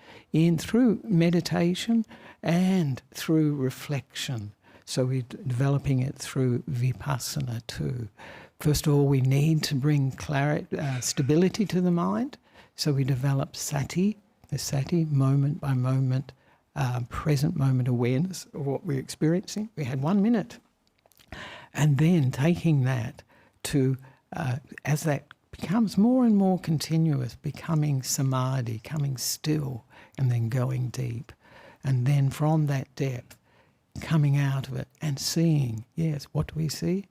through meditation and through reflection. So we're developing it through vipassana too. First of all, we need to bring stability to the mind. So we develop sati, the sati, moment by moment, present moment awareness of what we're experiencing. We had 1 minute. And then taking that to, as that becomes more and more continuous, becoming samadhi, coming still, and then going deep. And then from that depth, coming out of it and seeing, yes, what do we see?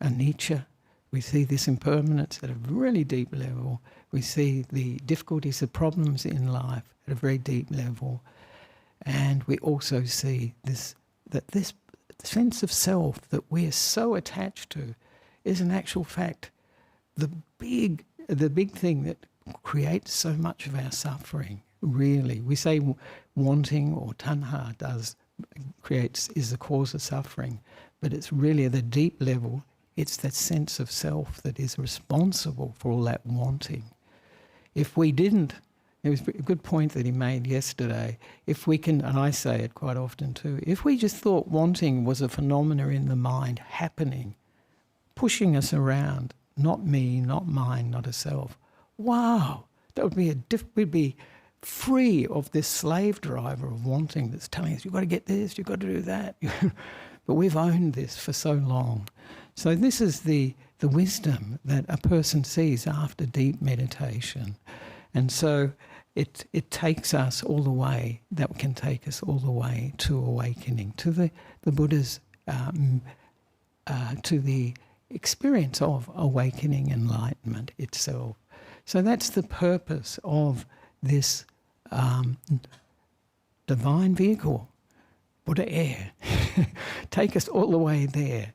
Anicca. We see this impermanence at a really deep level. We see the difficulties, the problems in life at a very deep level. And we also see this sense of self that we're so attached to is in actual fact the big thing that creates so much of our suffering, really. We say wanting or tanha is the cause of suffering, but it's really at the deep level, it's that sense of self that is responsible for all that wanting. If we didn't, it was a good point that he made yesterday, if we can, and I say it quite often too, if we just thought wanting was a phenomena in the mind happening, pushing us around, not me, not mine, not a self, wow, that would be we'd be free of this slave driver of wanting that's telling us, you've got to get this, you've got to do that. But we've owned this for so long. So this is the wisdom that a person sees after deep meditation. And so it takes us all the way, that can take us all the way to awakening, to the Buddha's, to the experience of awakening enlightenment itself. So that's the purpose of this divine vehicle, Buddha Air. Take us all the way there.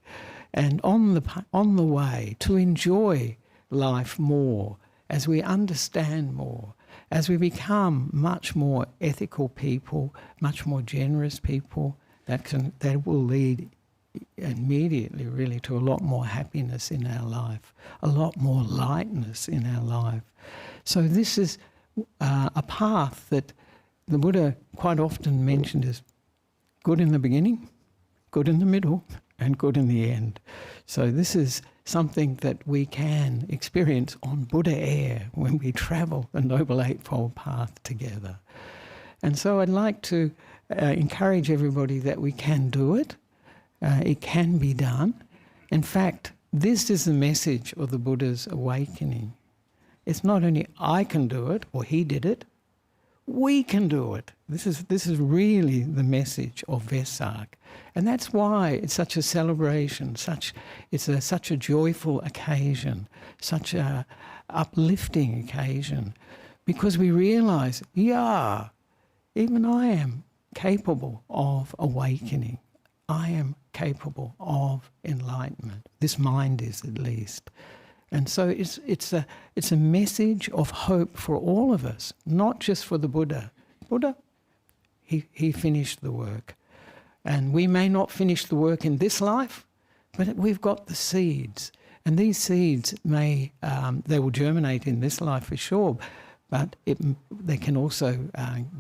And on the way to enjoy life more, as we understand more, as we become much more ethical people, much more generous people, that will lead immediately really to a lot more happiness in our life, a lot more lightness in our life. So this is a path that the Buddha quite often mentioned as good in the beginning, good in the middle, and good in the end. So this is something that we can experience on Buddha Air when we travel the Noble Eightfold Path together. And so I'd like to encourage everybody that we can do it. It can be done. In fact, this is the message of the Buddha's awakening. It's not only I can do it, or he did it, we can do it. This is really the message of Vesak. And that's why it's such a celebration, such a joyful occasion, such a uplifting occasion, because we realize, yeah, even I am capable of awakening. I am capable of enlightenment. This mind is, at least. And so it's a message of hope for all of us, not just for the Buddha. Buddha, he finished the work. And we may not finish the work in this life, but we've got the seeds. And these seeds they will germinate in this life for sure, but they can also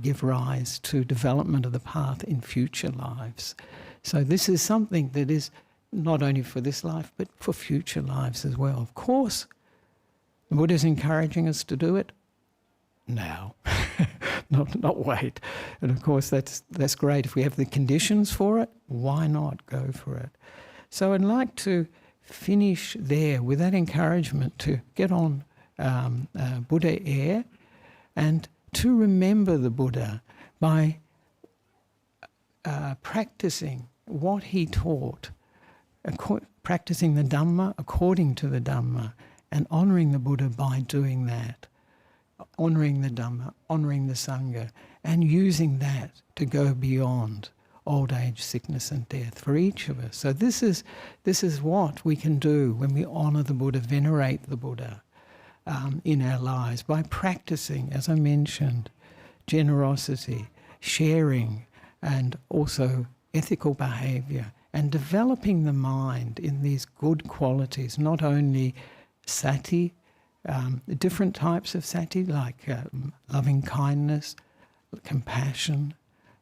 give rise to development of the path in future lives. So this is something that is not only for this life, but for future lives as well. Of course, the Buddha is encouraging us to do it now, not wait. And of course, that's great. If we have the conditions for it, why not go for it? So I'd like to finish there with that encouragement to get on Buddha Air and to remember the Buddha by practicing what he taught, practicing the Dhamma according to the Dhamma, and honouring the Buddha by doing that, honouring the Dhamma, honouring the Sangha, and using that to go beyond old age, sickness and death for each of us. So this is what we can do when we honour the Buddha, venerate the Buddha in our lives, by practicing, as I mentioned, generosity, sharing, and also ethical behaviour, and developing the mind in these good qualities, not only sati, different types of sati like loving kindness, compassion,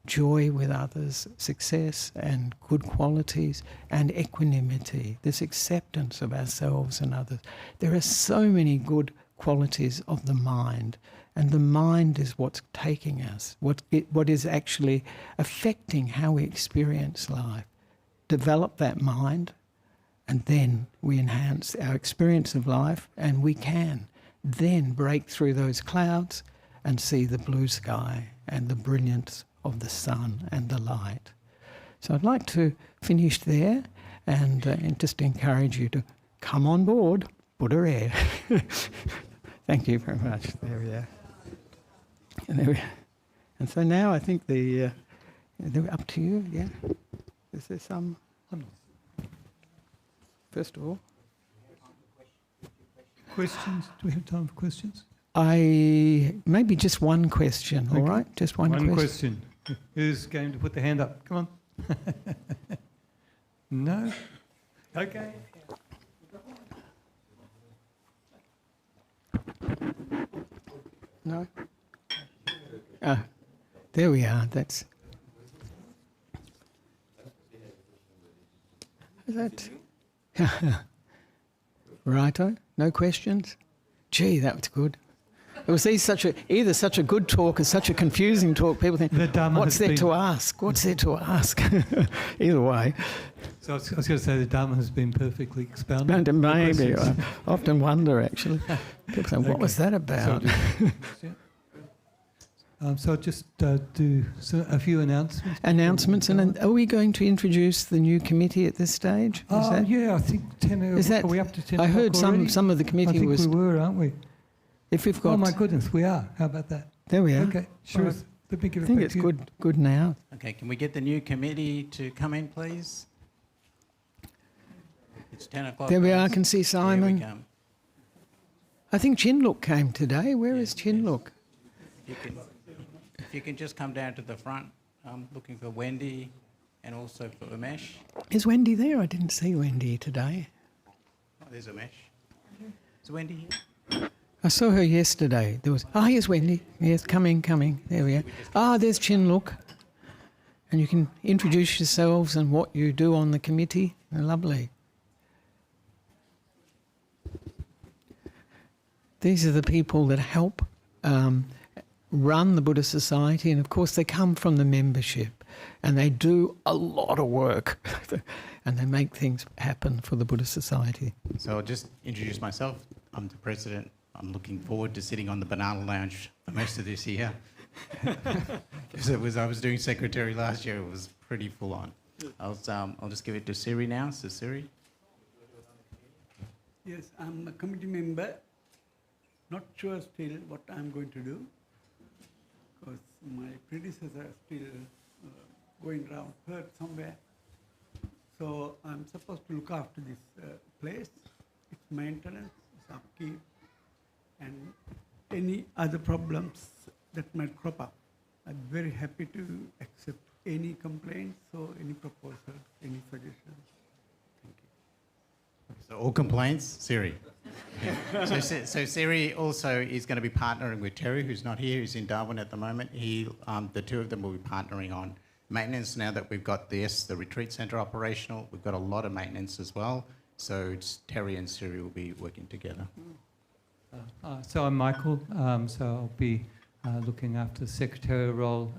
joy with others, success and good qualities, and equanimity, this acceptance of ourselves and others. There are so many good qualities of the mind, and the mind is what's taking us, what is actually affecting how we experience life. Develop that mind, and then we enhance our experience of life, and we can then break through those clouds and see the blue sky and the brilliance of the sun and the light. So I'd like to finish there and just encourage you to come on board Buddha Air. Thank you very much. There we are. And so now I think they're up to you, yeah? Is there some? First of all. Questions? Do we have time for questions? Maybe just one question, all right? Just one question. Who's going to put the hand up? Come on. No? Okay. No? There we are. That's... Is that... Righto? No questions? Gee, that was good. It was either such a good talk or such a confusing talk. People think, what's there to ask? What's there to ask? Either way. So I was going to say the Dhamma has been perfectly expounded. Maybe. I often wonder, actually. People say, what was that about? So I'll just do a few announcements. Announcements, and are we going to introduce the new committee at this stage? Yeah, I think 10. Are we up to 10? I heard some of the committee was... I think we were, aren't we? If we've got... Oh my goodness, we are. How about that? There we are. Okay, sure. Right. I think it's good now. Okay, can we get the new committee to come in, please? It's 10 o'clock. There we are. I can see Simon. Here we come. I think Chinlook came today. Where is Chinlook? If you can just come down to the front. I'm looking for Wendy and also for Umesh. Is Wendy there? I didn't see Wendy today. Oh, there's Umesh. Is Wendy here? I saw her yesterday. Here's Wendy. Yes, coming. There we are. There's Chinlook. And you can introduce yourselves and what you do on the committee. Lovely. These are the people that help run the Buddhist Society, and of course they come from the membership, and they do a lot of work and they make things happen for the Buddhist Society. So I'll just introduce myself. I'm the president. I'm looking forward to sitting on the banana lounge for most of this year. Because I was doing secretary last year, it was pretty full on. I'll just give it to Siri now. So Siri. Yes, I'm a committee member. Not sure still what I'm going to do, because my predecessor is still going around Perth somewhere. So I'm supposed to look after this place, its maintenance, its upkeep, and any other problems that might crop up. I'm very happy to accept any complaints or any proposals, any suggestions. Thank you. So all complaints, Siri. Yeah. So Siri also is going to be partnering with Terry, who's not here, who's in Darwin at the moment. The two of them will be partnering on maintenance now that we've got the retreat centre operational. We've got a lot of maintenance as well. So Terry and Siri will be working together. So I'm Michael. So I'll be looking after the secretarial role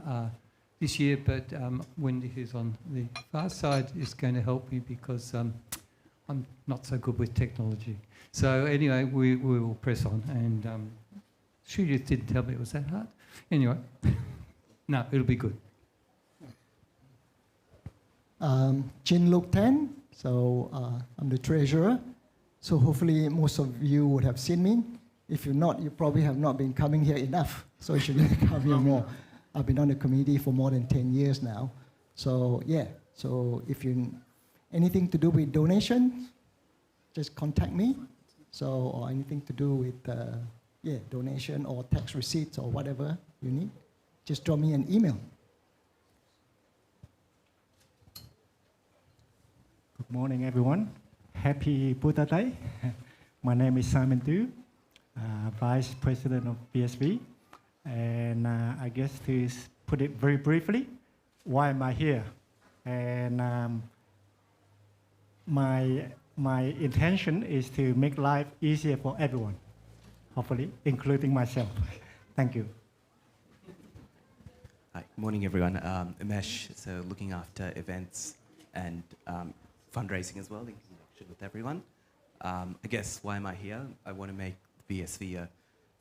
this year, but Wendy, who's on the far side, is going to help me because I'm not so good with technology. So anyway, we will press on, and She just didn't tell me it was that hard. Anyway, no, it'll be good. Chin Luk Ten, so I'm the treasurer. So hopefully most of you would have seen me. If you're not, you probably have not been coming here enough. So you should really come here more. I've been on the committee for more than 10 years now. So yeah, so if you anything to do with donations, just contact me. So or anything to do with donation or tax receipts or whatever you need, just drop me an email. Good morning, everyone. Happy Buddha Day. My name is Simon Du, Vice President of BSV. And I guess to put it very briefly, why am I here? And my intention is to make life easier for everyone, hopefully, including myself. Thank you. Hi, good morning, everyone. Umesh, so looking after events and fundraising as well in connection with everyone. I guess why am I here? I want to make BSV a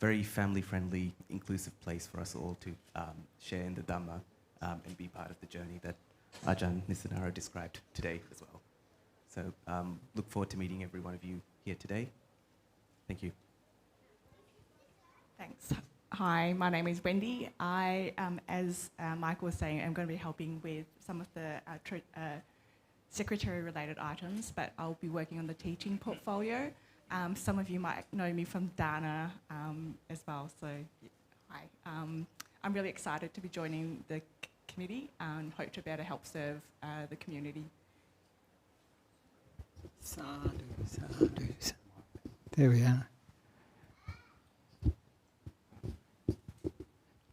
very family-friendly, inclusive place for us all to share in the Dhamma and be part of the journey that Ajahn Nissarano described today as well. So look forward to meeting every one of you here today. Thank you. Thanks. Hi, my name is Wendy. I, as Michael was saying, am going to be helping with some of the secretary-related items, but I'll be working on the teaching portfolio. Some of you might know me from Dana as well, so hi. I'm really excited to be joining the committee and hope to be able to help serve the community. Sadhu, sadhu, sadhu. There we are.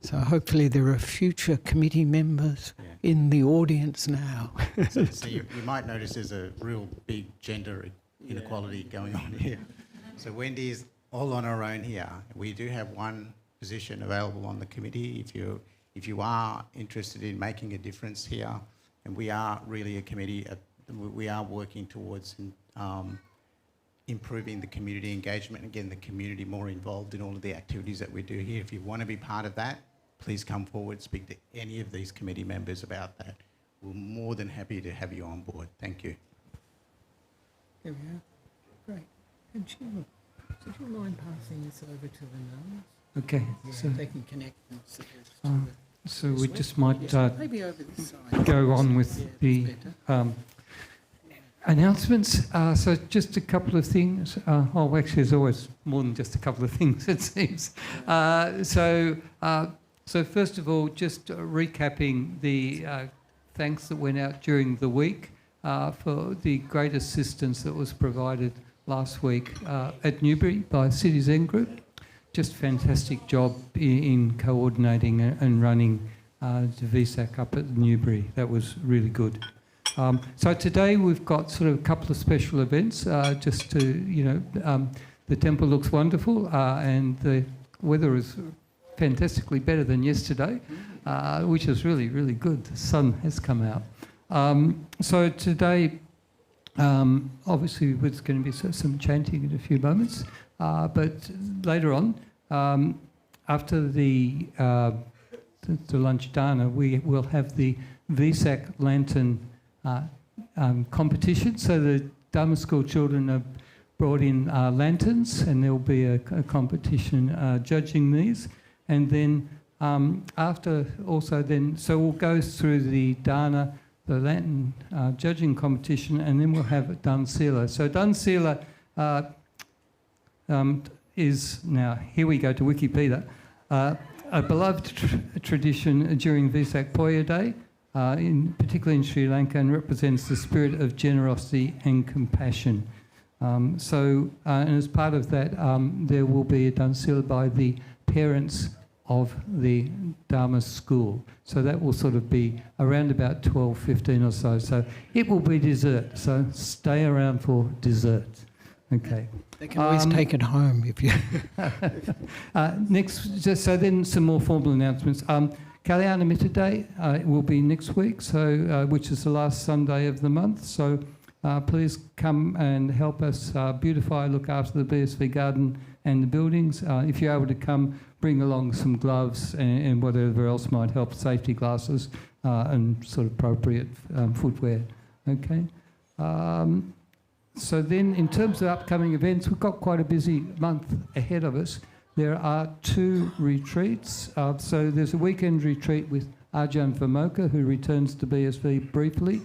So hopefully there are future committee members in the audience now. So you might notice there's a real big gender inequality going on here. So Wendy's all on her own here. We do have one position available on the committee if you are interested in making a difference here. And we are really a committee. We are working towards improving the community engagement and getting the community more involved in all of the activities that we do here. If you want to be part of that, please come forward, speak to any of these committee members about that. We're more than happy to have you on board. Thank you. There we are. Great. And Jim, would you mind passing this over to the nuns? Okay. Yeah, So, they can connect themselves to so we just might maybe over this side. go on with Yeah, the that's better. announcements. So just a couple of things. Oh, actually, there's always more than just a couple of things, it seems. So first of all, just recapping the thanks that went out during the week for the great assistance that was provided last week at Newbury by City Zen Group. Just fantastic job in coordinating and running the Vesak up at Newbury. That was really good. So today we've got sort of a couple of special events just to, the temple looks wonderful and the weather is fantastically better than yesterday, which is really, really good. The sun has come out. So today, obviously, there's going to be some chanting in a few moments, but later on, after the lunch dana, we will have the Vesak lantern competition. So the Dhamma school children have brought in lanterns, and there will be a competition judging these. And then after also then, so we'll go through the dana, the lantern judging competition, and then we'll have Dan Sila. So Dan Sila is now, here we go to Wikipedia, a beloved tradition during Vesak Poya Day, particularly in Sri Lanka, and represents the spirit of generosity and compassion. And as part of that, there will be a Dan Sila by the parents of the Dharma school. So that will sort of be around about 12:15 or so. So it will be dessert. So stay around for dessert. Okay. They can always take it home if you... So then some more formal announcements. Kalyana Mitta Day will be next week, so which is the last Sunday of the month. So please come and help us beautify, look after the BSV garden and the buildings. If you're able to come, bring along some gloves and whatever else might help, safety glasses and sort of appropriate footwear. Okay. So then in terms of upcoming events, we've got quite a busy month ahead of us. There are 2 retreats. So there's a weekend retreat with Ajahn Vimokkha, who returns to BSV briefly,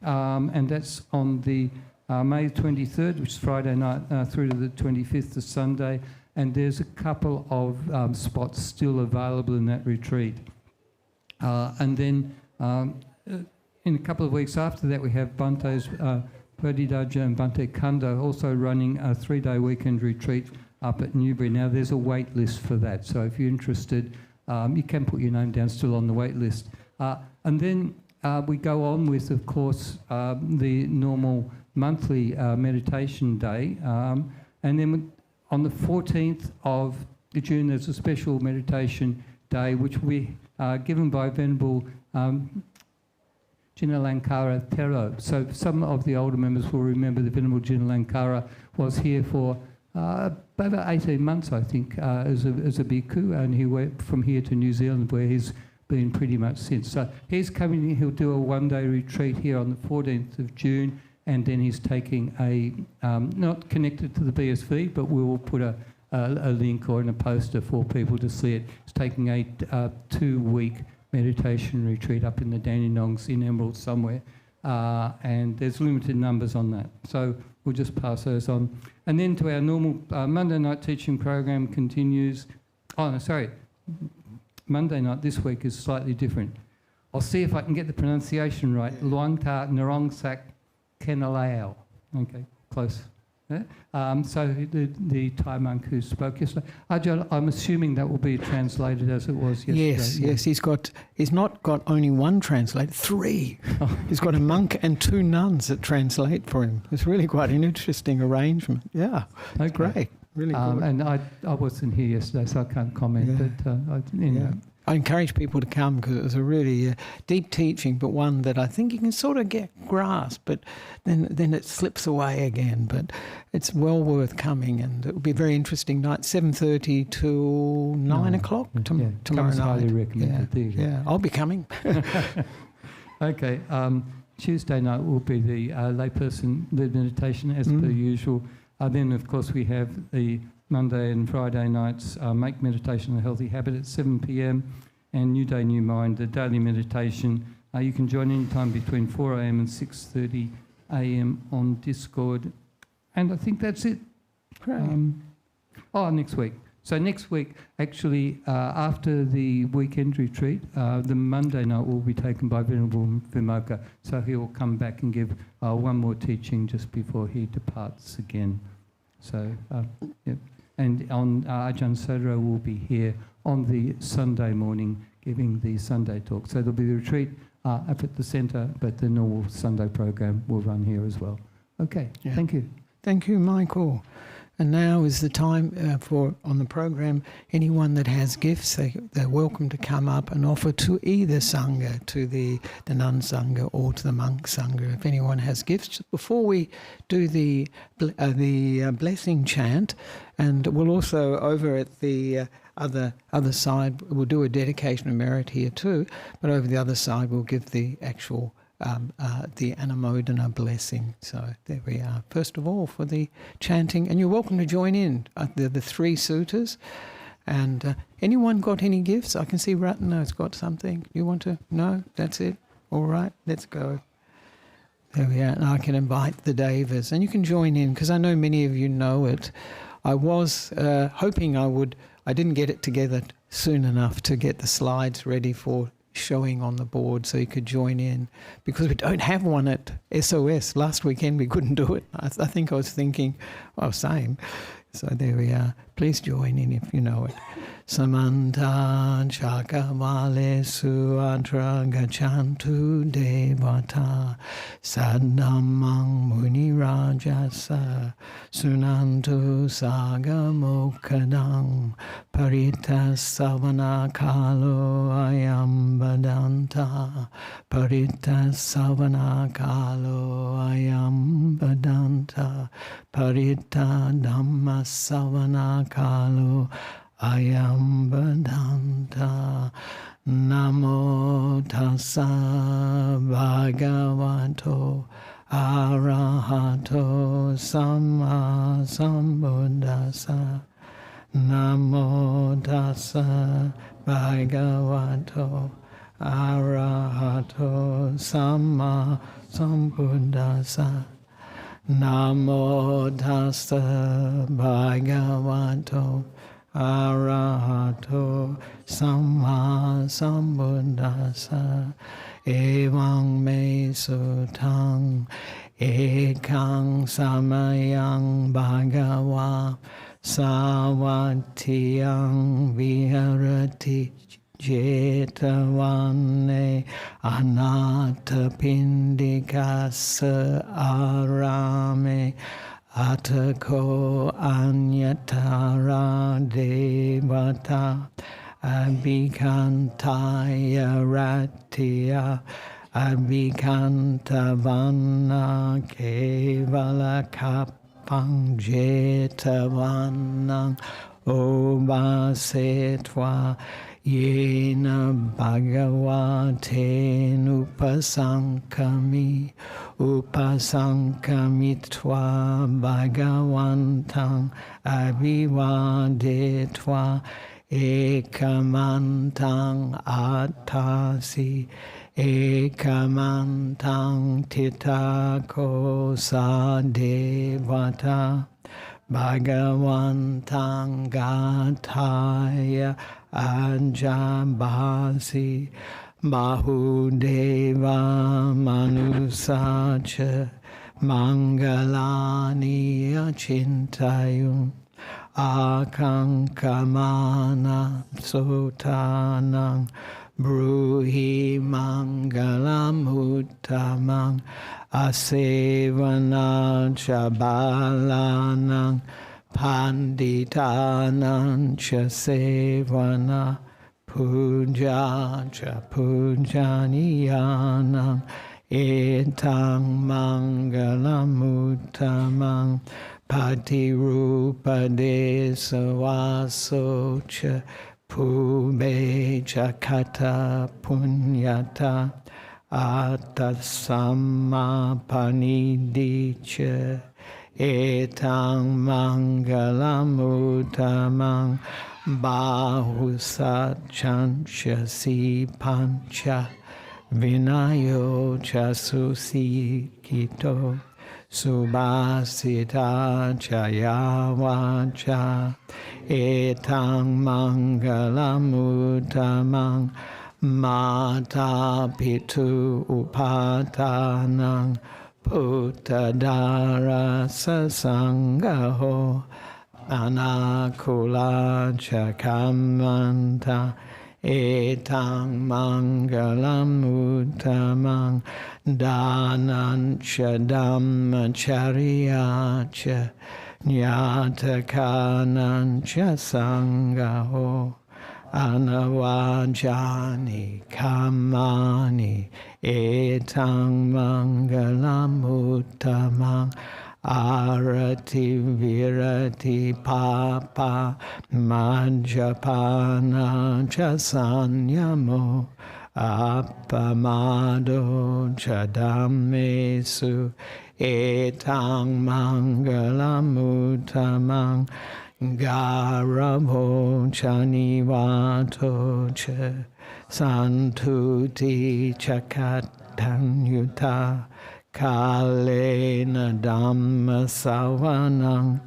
and that's on the May 23rd, which is Friday night, through to the 25th, the Sunday, and there's a couple of spots still available in that retreat. And then in a couple of weeks after that, we have Bante's Bodhidharma and Bante Kanda also running a 3-day weekend retreat up at Newbury. Now, there's a wait list for that, so if you're interested, you can put your name down still on the wait list. And then we go on with, of course, the normal monthly meditation day. And then on the 14th of June, there's a special meditation day, which we are given by Venerable Jinalankara Thero. So some of the older members will remember that Venerable Jinalankara was here for about 18 months, I think, as a bhikkhu, and he went from here to New Zealand, where he's been pretty much since. So he's coming in, he'll do a 1-day retreat here on the 14th of June, and then he's taking a, not connected to the BSV, but we will put a link or in a poster for people to see it. He's taking a 2-week meditation retreat up in the Dandenongs in Emerald somewhere, and there's limited numbers on that. So we'll just pass those on. And then to our normal Monday night teaching program continues. Oh, no, sorry. Monday night this week is slightly different. I'll see if I can get the pronunciation right. Luang Ta Narongsak Kenalao. Okay, close. Yeah? So the Thai monk who spoke yesterday, Ajahn, I'm assuming that will be translated as it was yesterday. Yes. He's not got only one translator, 3. Oh. He's got a monk and 2 nuns that translate for him. It's really quite an interesting arrangement. Yeah, Okay. great. Really good. And I wasn't here yesterday, so I can't comment. Yeah. But I encourage people to come because it was a really deep teaching, but one that I think you can sort of grasp, but then it slips away again. But it's well worth coming, and it will be a very interesting night, 7:30 to 9 o'clock tomorrow night. Highly recommended. Yeah, I'll be coming. Okay. Tuesday night will be the layperson led meditation as per usual. Then, of course, we have the Monday and Friday nights, Make Meditation a Healthy Habit at 7 p.m. and New Day, New Mind, the daily meditation. You can join any time between 4 a.m. and 6:30 a.m. on Discord. And I think that's it. Great. Next week. So next week, actually, after the weekend retreat, the Monday night will be taken by Venerable Vimokkha. So he will come back and give one more teaching just before he departs again. So, yeah. And on Ajahn Sodaro will be here on the Sunday morning giving the Sunday talk. So there'll be the retreat up at the centre, but the normal Sunday program will run here as well. Okay, Thank you. Thank you, Michael. And now is the time for, on the program, anyone that has gifts, they're welcome to come up and offer to either Sangha, to the Nun Sangha or to the Monk Sangha, if anyone has gifts. Before we do the blessing chant, and we'll also, over at the other side, we'll do a dedication of merit here too, but over the other side we'll give the actual the Anumodana blessing. So there we are. First of all, for the chanting, and you're welcome to join in. The 3 suttas. And anyone got any gifts? I can see Ratana's got something. You want to? No? That's it? All right, let's go. There we are. And I can invite the Devas, and you can join in, because I know many of you know it. I was hoping I didn't get it together soon enough to get the slides ready for showing on the board so you could join in, because we don't have one at SOS. Last weekend we couldn't do it. I think I was thinking, same. So there we are. Please join in if you know it. Samanta Chakavale Suatra Gachantu Devata Sadhamang Muni Rajasa Sunantu Sagamokadang Paritas Savana Kalo Ayam Badanta Paritas Savana Kalo Ayam Parita Dhamma Savana Kalu Ayam Badanta Namo Tassa Bhagavato Arahato Samma Sambuddhassa Namo Tassa Bhagavato Arahato Samma Sambuddhassa Namo Tassa Bhagavato Arahato Samma Sambuddhassa Evang me sutang ekang samayang bhagava savatiyang viharati jetavane anatapindikasa arame atako anyatara devata abhikantaya ratya abhikantavana kevala kapang jetavanang obasetva yena bhagavaten upasankamitva bhagavantang abhivadetva ekamantang attasi ekamantang titako sadevata bhagavantang gataya anjabhasi bahudeva manusacha mangalani achintayum akankamana sotanang bruhi mangalam uttamang asevana chabalanang panditanang cha sevana puja cha pujaniyanang etang mangalam uttamang Patirupa desawaso cha pube jakata punyata atasamma panidicha etang mangalam uttamang bahusachancha si pancha vinayo cha susikito Subhasita chaya vacha etang mangalam uttamang mata pitu upatanang puttadara sasangho anakula chakamanta etang mangalam uttamang danancha dhammacharyacha nyatakanancha sangaho anavajani kamani etang mangalam uttamang arati virati papa majapana cha sanyamo appamado cha dhammesu etang mangalam uttamang garavo cha nivato cha santuti chakatanyuta kalena dhamma savanang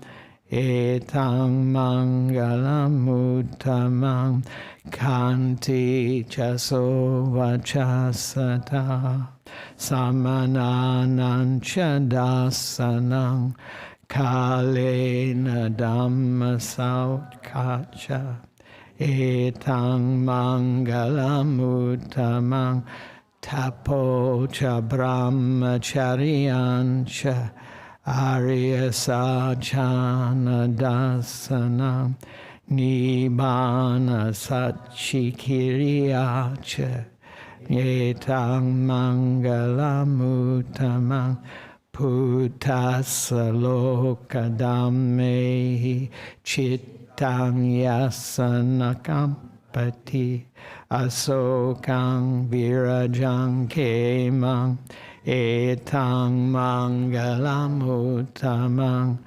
etang mangalam uttamang kanti chaso vachasata samananancha dasanang kalena dhamma saukacha etang mangalam uttamang tapo cha brahmacharyan cha arya sajana dasanam nibbana satchikiriya cha etang mangalam uttamang Puttasa loka dhamme chittang yasanakam pati asokang virajang kemang etang mangalam uttamang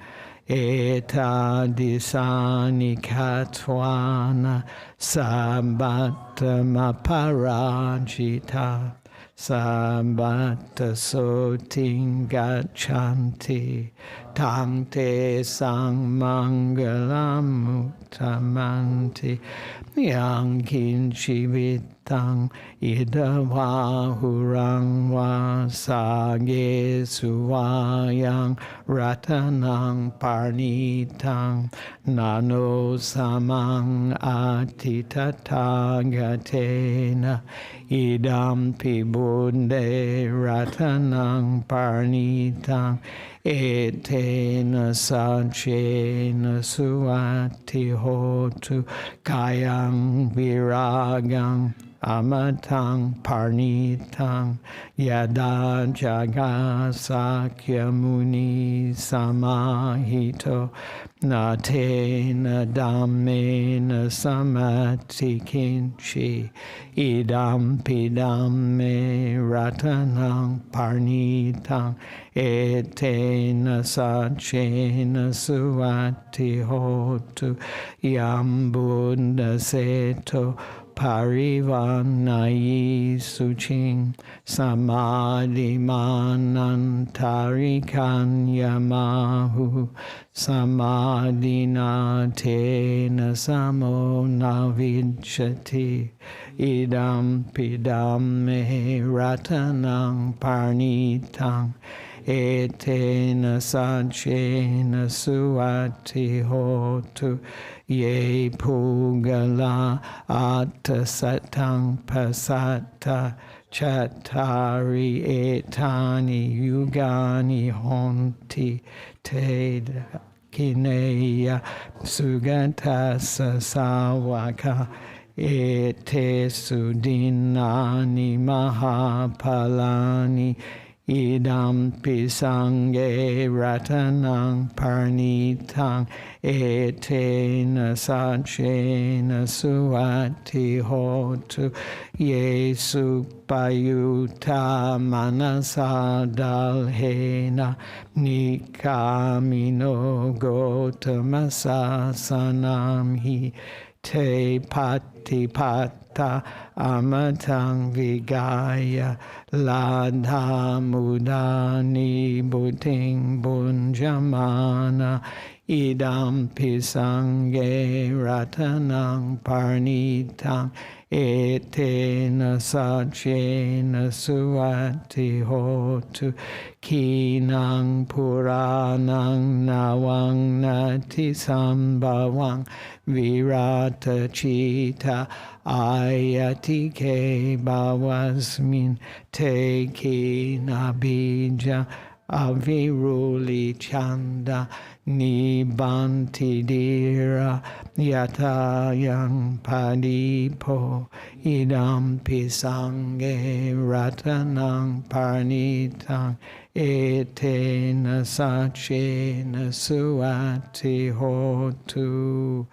eta disani katwana sabbatamaparajita sabbatta soting gachanti tang te sang mangalam uttamanti yang kinchi vitang idava hurang va sage suvayang ratanang parnitang nano samang atitathagathena idam pibunde ratanang parnitang etena sachena suati hotu kayang viragang amatang parnitang yada jaga sakya muni samahito natena dhammena samati kinchi idam pidamme ratanang parnitang etena sachena suati hotu yam buddha seto parivanayi suching samadhi manantarikan yamahu samadhina tena samo navichati idam pidamme ratanang parnitang etena sachena suati hotu ye pugala atta satang pasata chattari etani yugani honti te kineya sugatasa sawaka ete sudinani mahapalani idam pisange ratanang parnitang etena sachena suati hotu yesu payuta manasa dalhena nikamino gotamasa sanamhi te patipata amatang vigaya ladha mudani buting bunjamana idam pisange ratanang parnitang etena sachena suati hotu kinang puranang nawang nati sambhavang virata chita ayati ke bhavasmin te kinabija aviruli chanda nibanti dira yatayang padipo idam pisange ratanang parnitang etena sachena suati hotu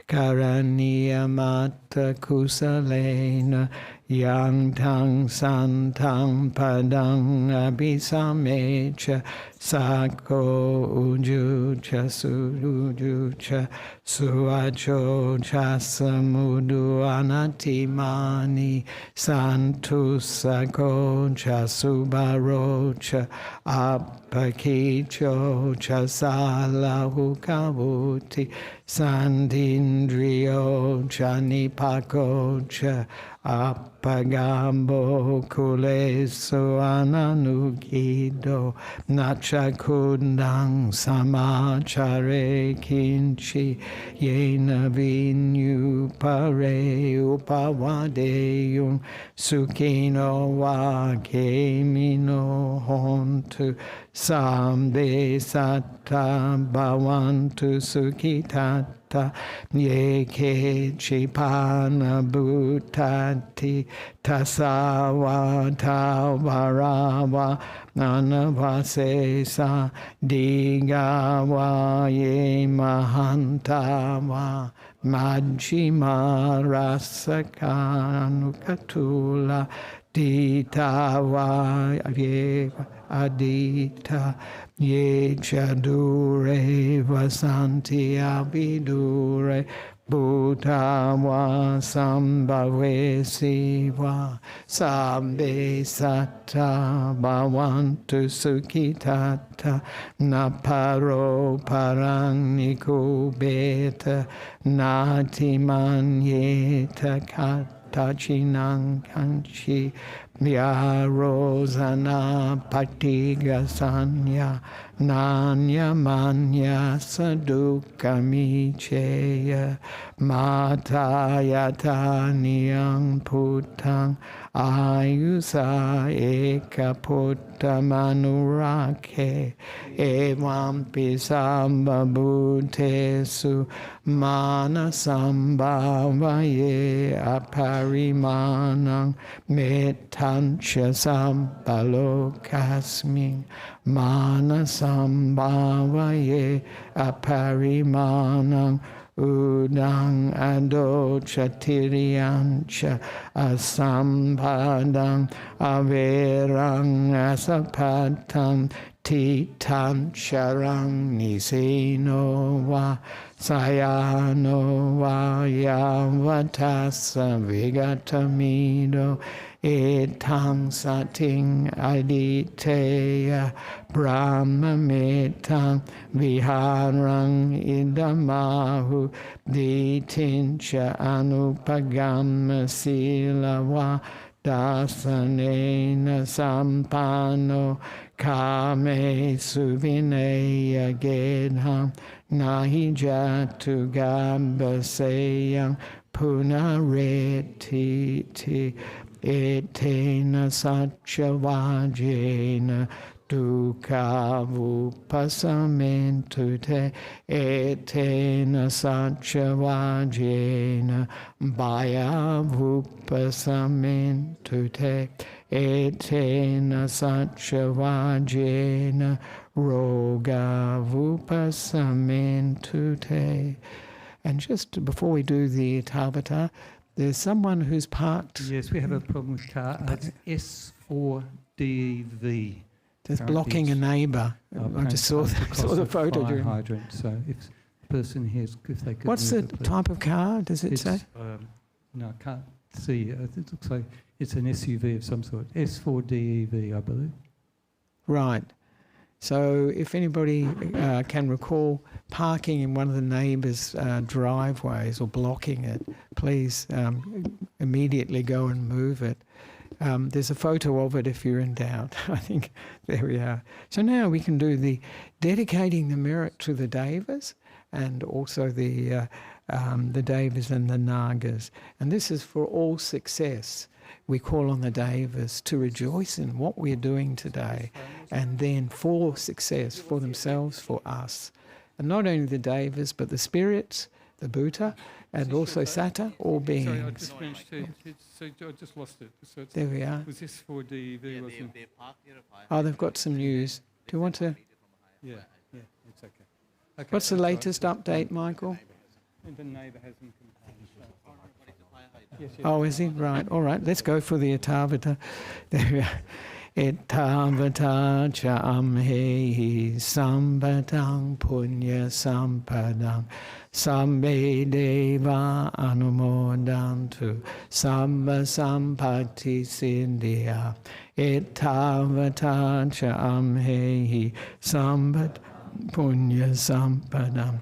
karaniyamata kusalena yang tang santang padang abisamecha sako ujucha sujucha suacho chasamudu anatimani santu sako chasubarocha apakicho chasalahukawuti sandindriyo chanipakocha apagambo kuleso ananugido nachakundang samachare kinchi yena vinyu pare upawadeyung sukino wa kemino hontu sambe satta bhavantu sukhitata ta ye ke chipana bhutati tasawa tavarawa nanavasesa digawa ye mahantava Majjhima rasakanukatula ditawa ye adita ye chadure vasanti abhidure Bhutawa sambhave siva sabbe satta bhavantu sukhitata naparo parang beta nati manyeta katachinang kanchi Vyarozana patigasanya nanya manya sadukamicheya matayata niyang putang ayusa eka puttamanurake evam pisambhabutesu manasambhavaye aparimanang metancha sampalokasmin manasambhavaye aparimanang udang adochatiriyancha asampadang averang asapatam titam sharang nisino va sayano va yavatasa vigatamido etang sating aditeya brahmametang viharang idamahu ditincha anupagama silava dasanena sampano kame suvineya gedham nahi jatu gambaseyang punaretiti etena satchavajena dukkhavupasamentute etena satchavajena bhayavupasamentute etena satchavajena rogavupasamentute. And just before we do the Tavata, there's someone who's parked. Yes, we have a problem with car. It's S4DV. That's blocking a neighbour. I just saw the photo. Fire hydrant. So if the person here, if they could. What's the type of car? Does it say? No, I can't see. It looks like it's an SUV of some sort. S4DEV, I believe. Right. So if anybody can recall parking in one of the neighbours' driveways or blocking it, please immediately go and move it. There's a photo of it if you're in doubt. I think there we are. So now we can do the dedicating the merit to the Devas and also the Devas and the Nagas. And this is for all success. We call on the Devas to rejoice in what we're doing today, and then for success, for themselves, for us. And not only the Devas, but the spirits, the Bhuta, and also Satta, all beings. Sorry, I just finished it. So I just lost it. So there we are. Was this for DEV, wasn't it? Oh, they've got some news. Do you want to? Yeah, it's okay. What's the latest update, Michael? The neighbour hasn't complained. Yes. Oh, is he? Right. All right. Let's go for the Etavata. There we are. Etavata cha amhehi sambatang punya sampadang sambe deva anumodantu samba sampati sindhya etavata cha amhehi sambat punya sampadang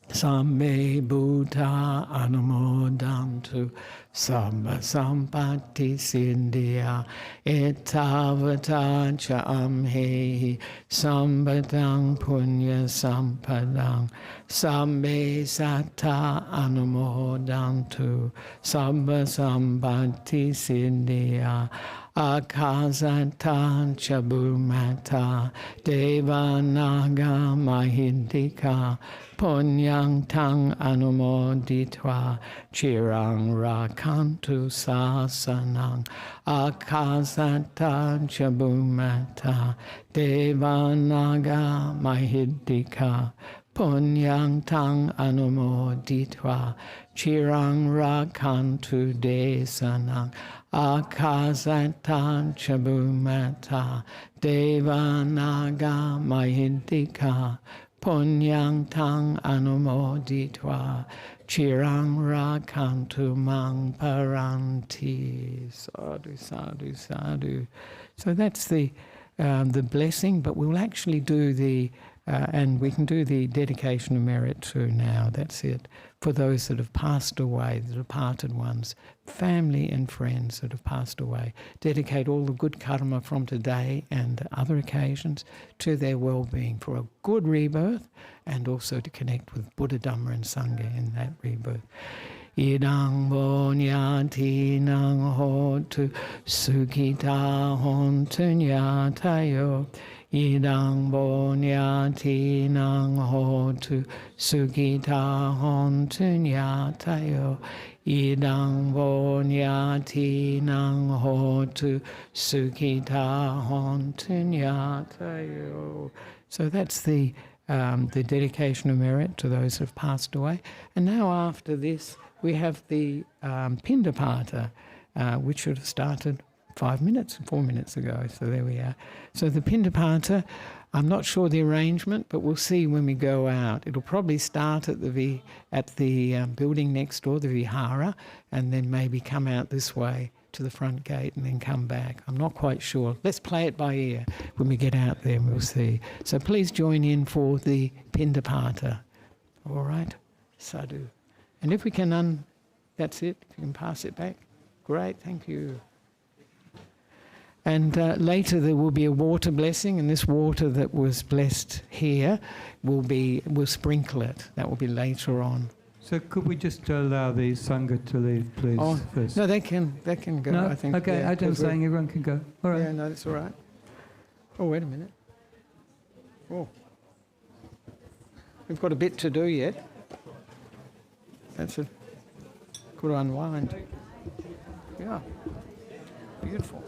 Samme Bhuta Anumodantu Sabba Sampati Sindhya Etavata Cha Amhehi Sambatang Punya Sampadang Samme Satta Anumodantu Sabba Sampati Sindhya Akasata Chabumata Devanaga Mahindika Punyang Tang Anumoditva Chirang Rakantu Sasanang Akasata Chabumata Devanaga Mahindika Punyang Tang Anumoditva Chirang Rakantu Desanang Akasata Chabumata Devanaga Mahindika Punyang Tang Anumoditva Chirang Rakantu Mang Paranti. Sadhu, sadhu, sadhu. So that's the blessing, but we'll actually do the and we can do the dedication of merit too now. That's it. For those that have passed away, the departed ones, family and friends that have passed away. Dedicate all the good karma from today and other occasions to their well-being for a good rebirth, and also to connect with Buddha, Dhamma and Sangha in that rebirth. Idang bonyati nang hotu sukita hontu nyatayo. Idang bonyati nang hotu sukita hontu nyatayo. Idang bonyati nang hotu sukita hontu nyatayo. So that's the dedication of merit to those who have passed away. And now after this, we have the Pindapata, which should have started 4 minutes ago. So there we are. So the Pindapata, I'm not sure the arrangement, but we'll see when we go out. It'll probably start at the building next door, the Vihara, and then maybe come out this way to the front gate and then come back. I'm not quite sure. Let's play it by ear when we get out there and we'll see. So please join in for the Pindapata. All right? Sadhu. And if we can, that's it. If you can pass it back. Great, thank you. And later there will be a water blessing, and this water that was blessed here we'll sprinkle it. That will be later on. So could we just allow the Sangha to leave, please, first? No, they can go, No? I think. Okay, yeah, I'm saying everyone can go. All right. Yeah, no, that's all right. Oh, wait a minute. Oh. We've got a bit to do yet. That's it. Could unwind. Yeah. Beautiful.